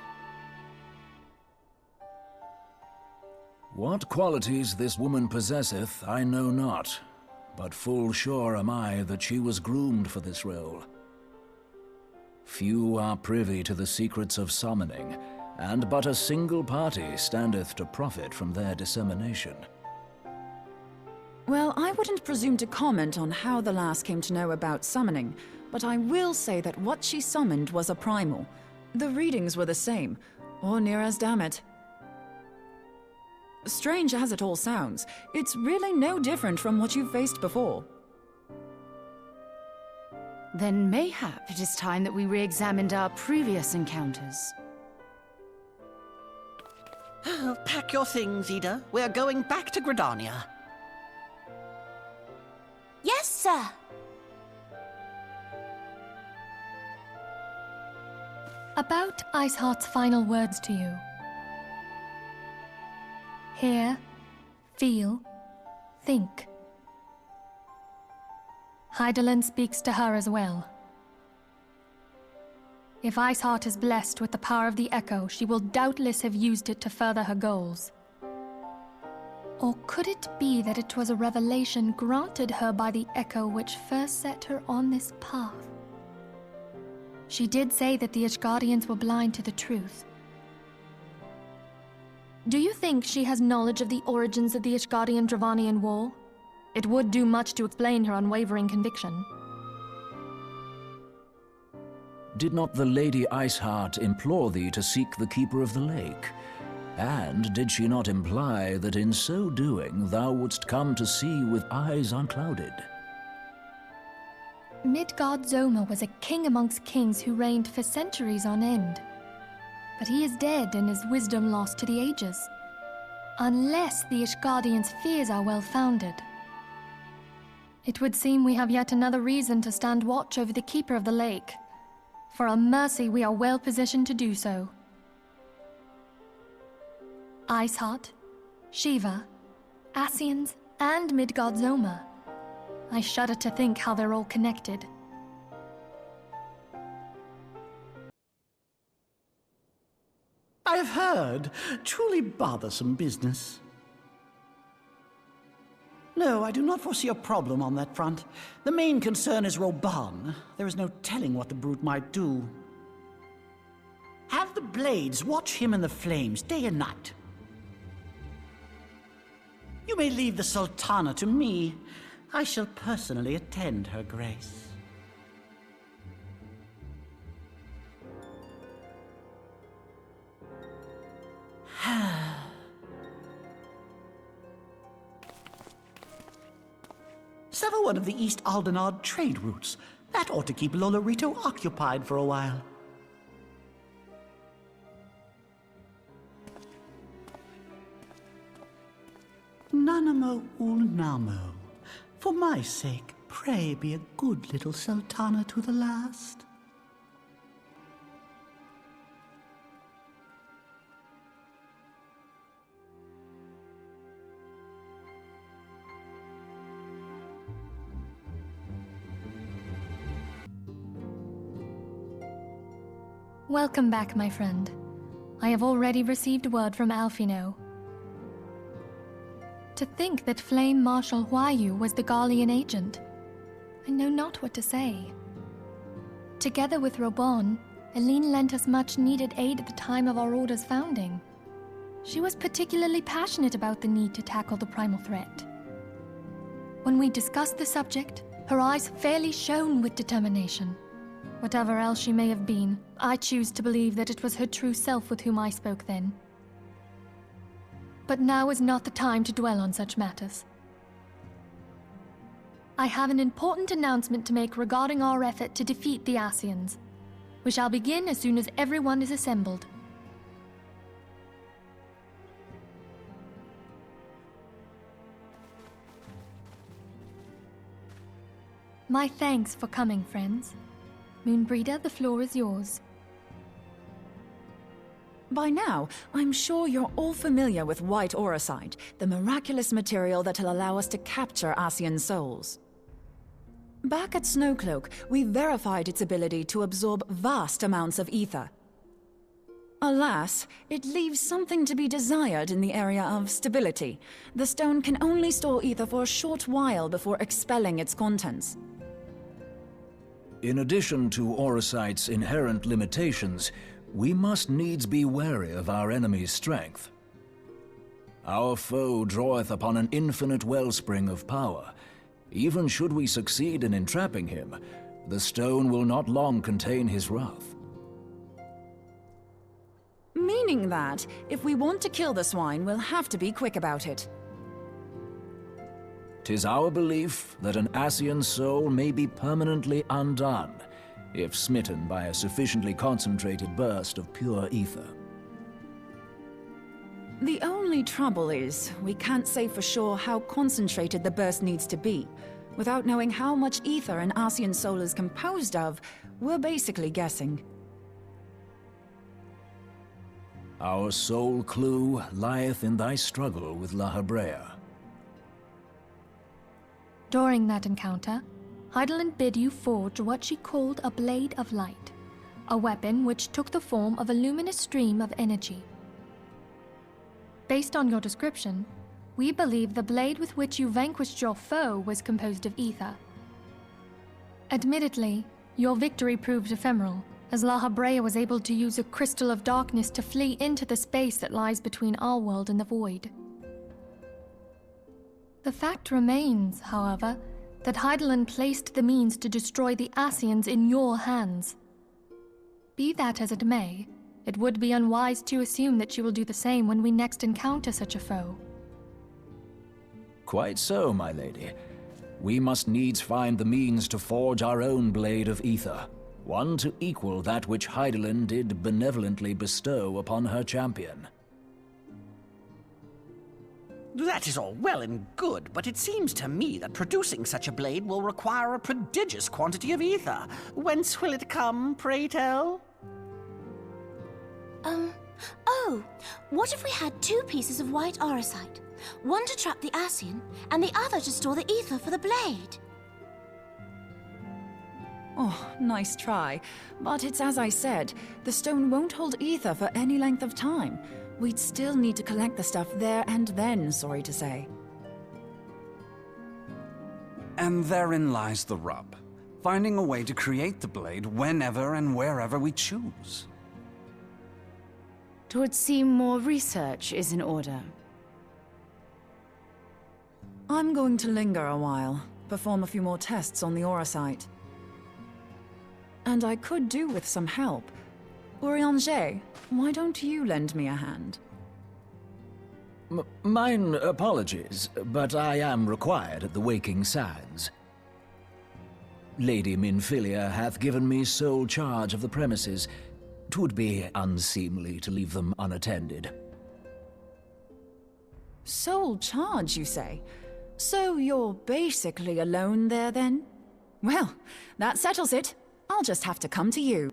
What qualities this woman possesseth, I know not. But full sure am I that she was groomed for this role. Few are privy to the secrets of summoning, and but a single party standeth to profit from their dissemination. Well, I wouldn't presume to comment on how the lass came to know about summoning, but I will say that what she summoned was a primal. The readings were the same, or near as damn it. Strange as it all sounds, it's really no different from what you've faced before. Then mayhap it is time that we re-examined our previous encounters. Pack your things, Ida. We're going back to Gridania. Yes, sir. About Iceheart's final words to you. Hear, feel, think. Hydaelyn speaks to her as well. If Iceheart is blessed with the power of the Echo, she will doubtless have used it to further her goals. Or could it be that it was a revelation granted her by the Echo which first set her on this path? She did say that the Ishgardians were blind to the truth. Do you think she has knowledge of the origins of the Ishgardian-Dravanian War? It would do much to explain her unwavering conviction. Did not the Lady Iceheart implore thee to seek the Keeper of the Lake? And did she not imply that in so doing thou wouldst come to see with eyes unclouded? Midgard Zoma was a king amongst kings who reigned for centuries on end. But he is dead and his wisdom lost to the ages. Unless the Ishgardians' fears are well-founded. It would seem we have yet another reason to stand watch over the Keeper of the Lake. For a mercy, we are well positioned to do so. Iceheart, Shiva, Ascians, and Midgard Zoma. I shudder to think how they're all connected. I have heard. Truly bothersome business. No, I do not foresee a problem on that front. The main concern is Roban. There is no telling what the brute might do. Have the Blades watch him in the flames day and night. You may leave the Sultana to me. I shall personally attend her grace. Sever one of the East Aldenard trade routes. That ought to keep Lolorito occupied for a while. Nanamo Ulnamo. For my sake, pray be a good little Sultana to the last. Welcome back, my friend. I have already received word from Alfino. To think that Flame Marshal Huayu was the Garlean agent. I know not what to say. Together with Robon, Eileen lent us much-needed aid at the time of our Order's founding. She was particularly passionate about the need to tackle the primal threat. When we discussed the subject, her eyes fairly shone with determination. Whatever else she may have been, I choose to believe that it was her true self with whom I spoke then. But now is not the time to dwell on such matters. I have an important announcement to make regarding our effort to defeat the Ascians. We shall begin as soon as everyone is assembled. My thanks for coming, friends. Moonbreeder, the floor is yours. By now, I'm sure you're all familiar with white auracite, the miraculous material that'll allow us to capture Ascian souls. Back at Snowcloak, we verified its ability to absorb vast amounts of ether. Alas, it leaves something to be desired in the area of stability. The stone can only store ether for a short while before expelling its contents. In addition to auracite's inherent limitations, we must needs be wary of our enemy's strength. Our foe draweth upon an infinite wellspring of power. Even should we succeed in entrapping him, the stone will not long contain his wrath. Meaning that, if we want to kill the swine, we'll have to be quick about it. 'Tis our belief that an Ascian soul may be permanently undone, if smitten by a sufficiently concentrated burst of pure ether. The only trouble is, we can't say for sure how concentrated the burst needs to be. Without knowing how much ether an Ascian soul is composed of, we're basically guessing. Our sole clue lieth in thy struggle with La Habrea. During that encounter, Heidelin bid you forge what she called a Blade of Light, a weapon which took the form of a luminous stream of energy. Based on your description, we believe the blade with which you vanquished your foe was composed of ether. Admittedly, your victory proved ephemeral, as La Habrea was able to use a crystal of darkness to flee into the space that lies between our world and the void. The fact remains, however, that Heidelin placed the means to destroy the Ascians in your hands. Be that as it may, it would be unwise to assume that she will do the same when we next encounter such a foe. Quite so, my lady. We must needs find the means to forge our own blade of ether, one to equal that which Hydaelyn did benevolently bestow upon her champion. That is all well and good, but it seems to me that producing such a blade will require a prodigious quantity of ether. Whence will it come, pray tell? Oh, what if we had 2 pieces of white orosite? One to trap the Ascian, and the other to store the ether for the blade. Oh, nice try. But it's as I said, the stone won't hold ether for any length of time. We'd still need to collect the stuff there and then, sorry to say. And therein lies the rub. Finding a way to create the blade whenever and wherever we choose. 'Twould seem more research is in order. I'm going to linger a while, perform a few more tests on the orosite. And I could do with some help. Urianger, why don't you lend me a hand? Mine apologies, but I am required at the Waking Sands. Lady Minfilia hath given me sole charge of the premises. 'Twould be unseemly to leave them unattended. Sole charge, you say? So you're basically alone there, then? Well, that settles it. I'll just have to come to you.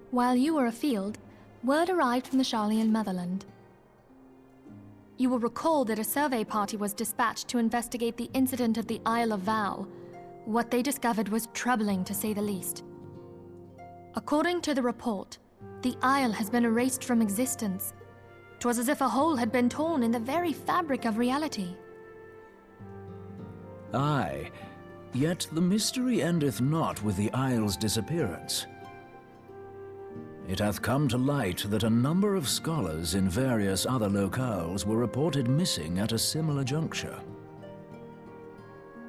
While you were afield, word arrived from the Sharlayan motherland. You will recall that a survey party was dispatched to investigate the incident at the Isle of Val. What they discovered was troubling, to say the least. According to the report, the Isle has been erased from existence. 'Twas as if a hole had been torn in the very fabric of reality. Aye, yet the mystery endeth not with the Isle's disappearance. It hath come to light that a number of scholars in various other locales were reported missing at a similar juncture.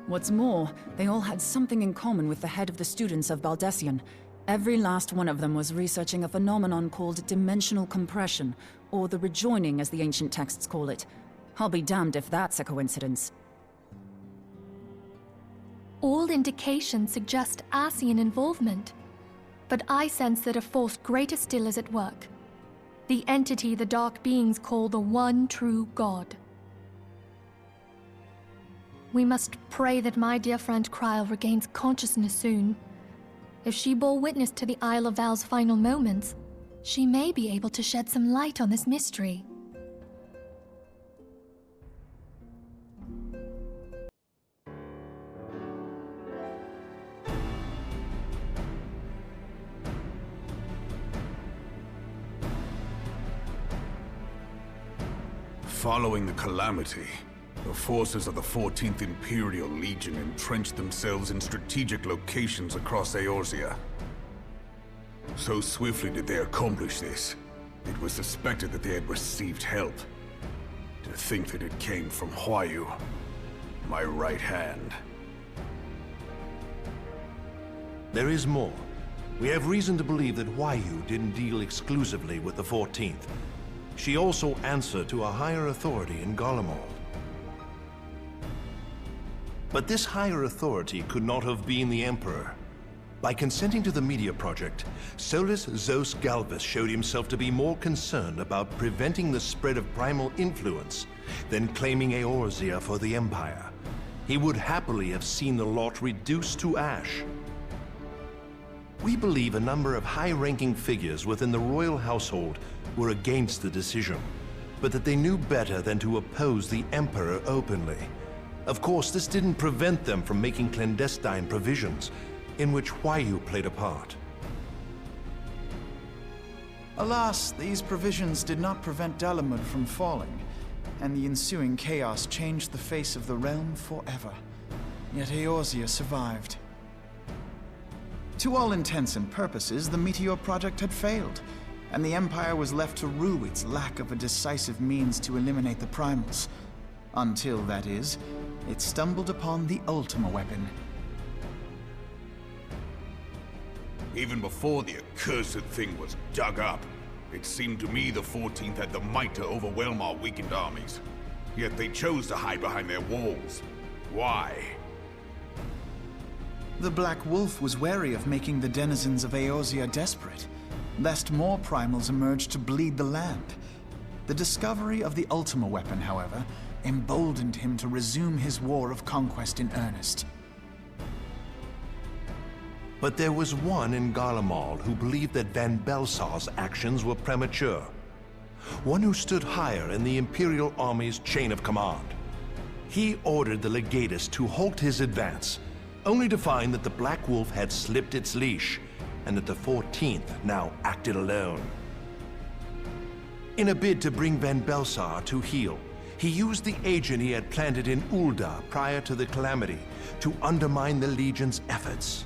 What's more, they all had something in common with the head of the students of Baldessian. Every last one of them was researching a phenomenon called dimensional compression, or the rejoining as the ancient texts call it. I'll be damned if that's a coincidence. All indications suggest Ascian involvement, but I sense that a force greater still is at work. The entity the Dark Beings call the One True God. We must pray that my dear friend Kryl regains consciousness soon. If she bore witness to the Isle of Val's final moments, she may be able to shed some light on this mystery. Following the calamity, the forces of the 14th Imperial Legion entrenched themselves in strategic locations across Eorzea. So swiftly did they accomplish this, it was suspected that they had received help. To think that it came from Huayu, my right hand. There is more. We have reason to believe that Huayu didn't deal exclusively with the 14th. She also answered to a higher authority in Garlemald. But this higher authority could not have been the Emperor. By consenting to the Media Project, Solus Zos Galvus showed himself to be more concerned about preventing the spread of primal influence than claiming Eorzea for the Empire. He would happily have seen the lot reduced to ash. We believe a number of high-ranking figures within the royal household were against the decision, but that they knew better than to oppose the Emperor openly. Of course, this didn't prevent them from making clandestine provisions, in which Huayu played a part. Alas, these provisions did not prevent Dalamud from falling, and the ensuing chaos changed the face of the realm forever. Yet Eorzea survived. To all intents and purposes, the Meteor Project had failed, and the Empire was left to rue its lack of a decisive means to eliminate the primals. Until, that is, it stumbled upon the Ultima weapon. Even before the accursed thing was dug up, it seemed to me the 14th had the might to overwhelm our weakened armies. Yet they chose to hide behind their walls. Why? The Black Wolf was wary of making the denizens of Eorzea desperate, lest more primals emerge to bleed the land. The discovery of the Ultima weapon, however, emboldened him to resume his war of conquest in earnest. But there was one in Garlemald who believed that Van Belsar's actions were premature. One who stood higher in the Imperial Army's chain of command. He ordered the Legatus to halt his advance, only to find that the Black Wolf had slipped its leash, and that the 14th now acted alone. In a bid to bring Van Belsar to heel, he used the agent he had planted in Ul'dah prior to the Calamity to undermine the Legion's efforts.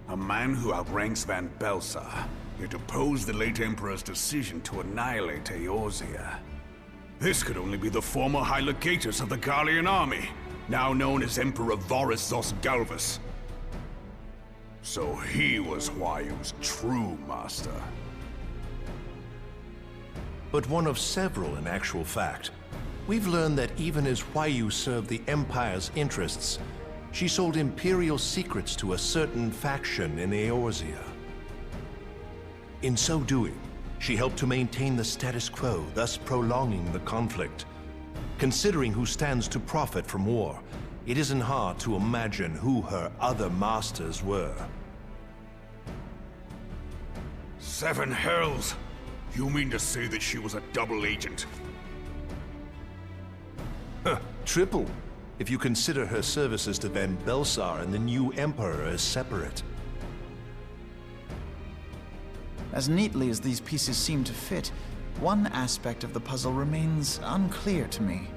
A man who outranks Van Belsar, yet opposed the late Emperor's decision to annihilate Eorzea. This could only be the former High Legatus of the Garlean army, now known as Emperor Varus Zosgalvus. So he was Huayu's true master. But one of several in actual fact. We've learned that even as Huayu served the Empire's interests, she sold Imperial secrets to a certain faction in Eorzea. In so doing, she helped to maintain the status quo, thus prolonging the conflict. Considering who stands to profit from war, it isn't hard to imagine who her other masters were. 7 hells! You mean to say that she was a double agent? Triple, if you consider her services to Van Belsar and the new Emperor as separate. As neatly as these pieces seem to fit, one aspect of the puzzle remains unclear to me.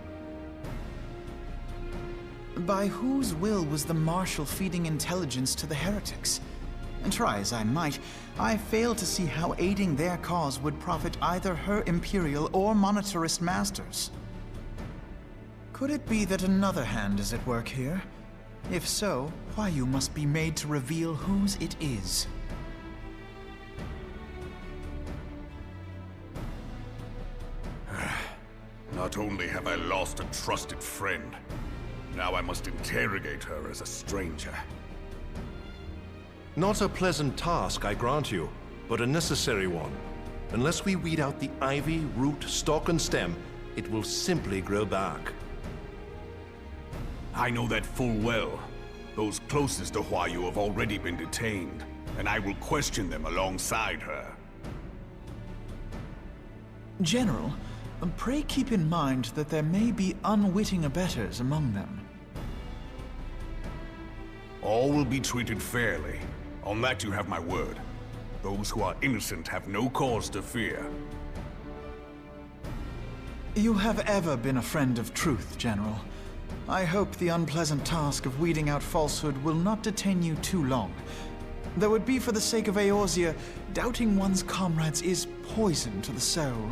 By whose will was the Marshal feeding intelligence to the heretics? And try as I might, I fail to see how aiding their cause would profit either her Imperial or Monetarist masters. Could it be that another hand is at work here? If so, Huayu must be made to reveal whose it is. Not only have I lost a trusted friend, now I must interrogate her as a stranger. Not a pleasant task, I grant you, but a necessary one. Unless we weed out the ivy, root, stalk, and stem, it will simply grow back. I know that full well. Those closest to Huayu have already been detained, and I will question them alongside her. General, pray keep in mind that there may be unwitting abettors among them. All will be treated fairly. On that you have my word. Those who are innocent have no cause to fear. You have ever been a friend of truth, General. I hope the unpleasant task of weeding out falsehood will not detain you too long. Though it be for the sake of Eorzea, doubting one's comrades is poison to the soul.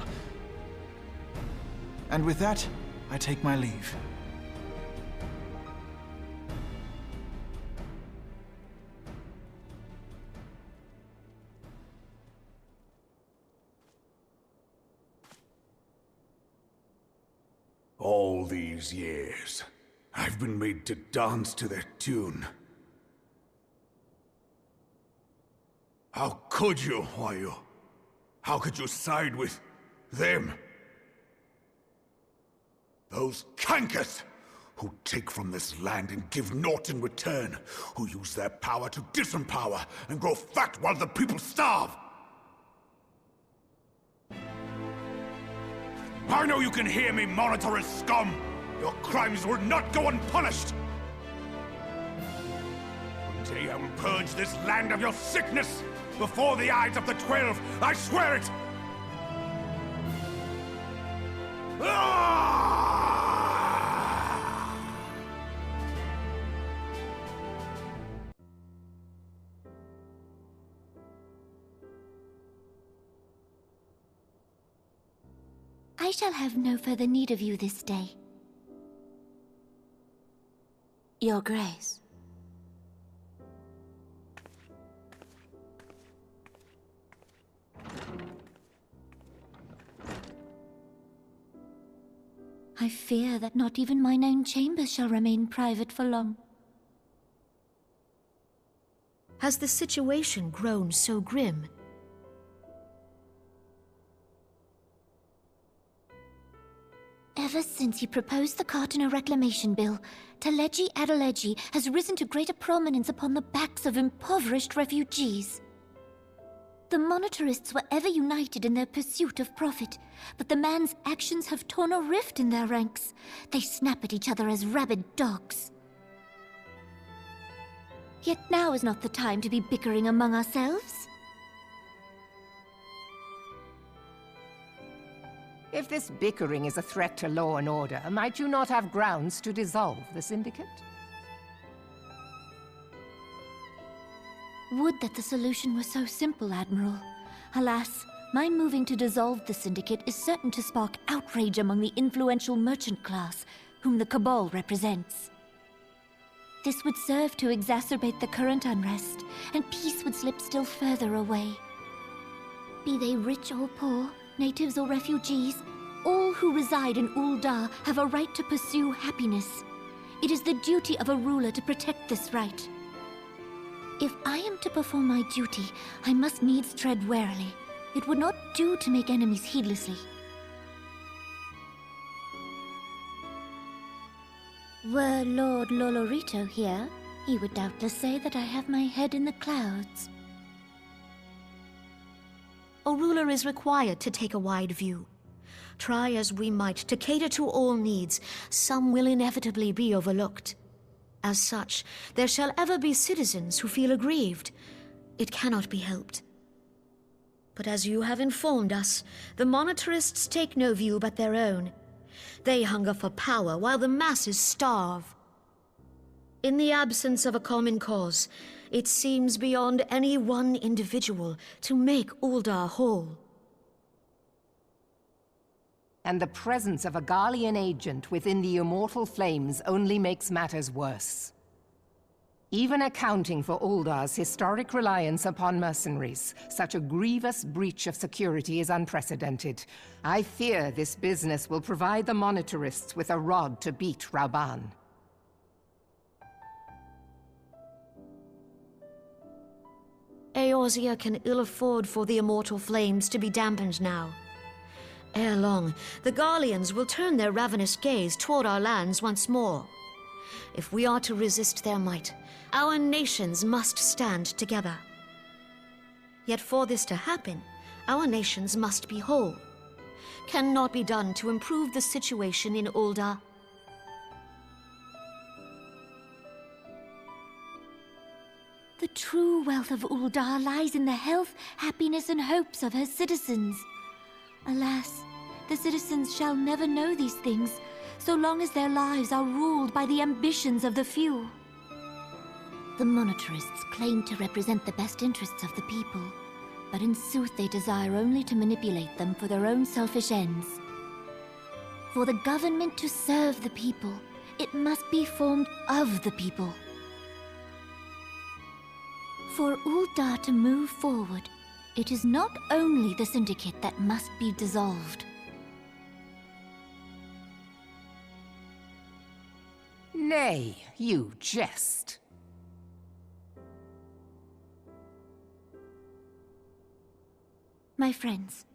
And with that, I take my leave. All these years, I've been made to dance to their tune. How could you, Huayu? How could you side with them? Those cankers who take from this land and give naught in return, who use their power to disempower and grow fat while the people starve. I know you can hear me, monetarist scum! Your crimes will not go unpunished! One day I will purge this land of your sickness! Before the eyes of the 12, I swear it! I shall have no further need of you this day. Your Grace. I fear that not even mine own chambers shall remain private for long. Has the situation grown so grim? Ever since you proposed the Cartiner Reclamation Bill, Teleji Adeleji has risen to greater prominence upon the backs of impoverished refugees. The monetarists were ever united in their pursuit of profit, but the man's actions have torn a rift in their ranks. They snap at each other as rabid dogs. Yet now is not the time to be bickering among ourselves. If this bickering is a threat to law and order, might you not have grounds to dissolve the Syndicate? Would that the solution were so simple, Admiral. Alas, my moving to dissolve the Syndicate is certain to spark outrage among the influential merchant class, whom the Cabal represents. This would serve to exacerbate the current unrest, and peace would slip still further away. Be they rich or poor, natives or refugees, all who reside in Ul'dah have a right to pursue happiness. It is the duty of a ruler to protect this right. If I am to perform my duty, I must needs tread warily. It would not do to make enemies heedlessly. Were Lord Lolorito here, he would doubtless say that I have my head in the clouds. A ruler is required to take a wide view. Try as we might to cater to all needs, some will inevitably be overlooked. As such, there shall ever be citizens who feel aggrieved. It cannot be helped. But as you have informed us, the monetarists take no view but their own. They hunger for power while the masses starve. In the absence of a common cause, it seems beyond any one individual to make Ul'dah whole. And the presence of a Garlean agent within the Immortal Flames only makes matters worse. Even accounting for Ul'dah's historic reliance upon mercenaries, such a grievous breach of security is unprecedented. I fear this business will provide the monetarists with a rod to beat Rauban. Eorzea can ill afford for the Immortal Flames to be dampened now. Ere long, the Garleans will turn their ravenous gaze toward our lands once more. If we are to resist their might, our nations must stand together. Yet for this to happen, our nations must be whole. Cannot be done to improve the situation in Ul'dah. The true wealth of Ul'dah lies in the health, happiness, and hopes of her citizens. Alas, the citizens shall never know these things, so long as their lives are ruled by the ambitions of the few. The monetarists claim to represent the best interests of the people, but in sooth they desire only to manipulate them for their own selfish ends. For the government to serve the people, it must be formed of the people. For Ul'dah to move forward, it is not only the Syndicate that must be dissolved. Nay, you jest. My friends,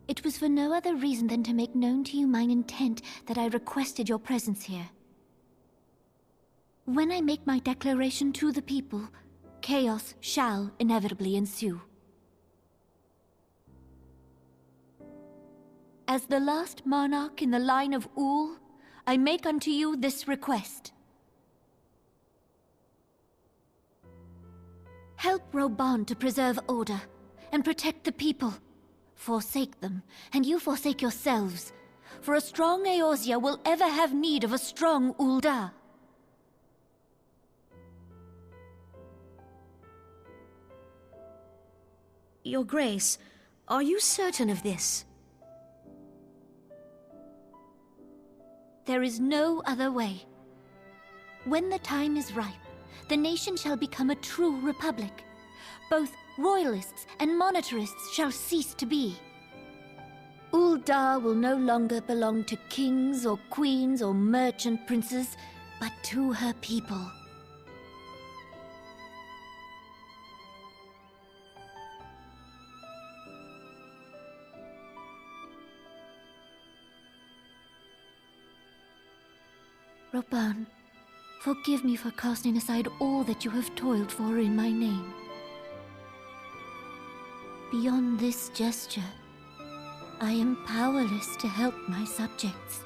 it was for no other reason than to make known to you mine intent that I requested your presence here. When I make my declaration to the people, chaos shall inevitably ensue. As the last monarch in the line of Ul, I make unto you this request. Help Rauban to preserve order and protect the people. Forsake them, and you forsake yourselves. For a strong Eorzea will ever have need of a strong Ul'dah. Your Grace, are you certain of this? There is no other way. When the time is ripe, the nation shall become a true republic. Both royalists and monetarists shall cease to be. Ul'dah will no longer belong to kings or queens or merchant princes, but to her people. Roban, forgive me for casting aside all that you have toiled for in my name. Beyond this gesture, I am powerless to help my subjects.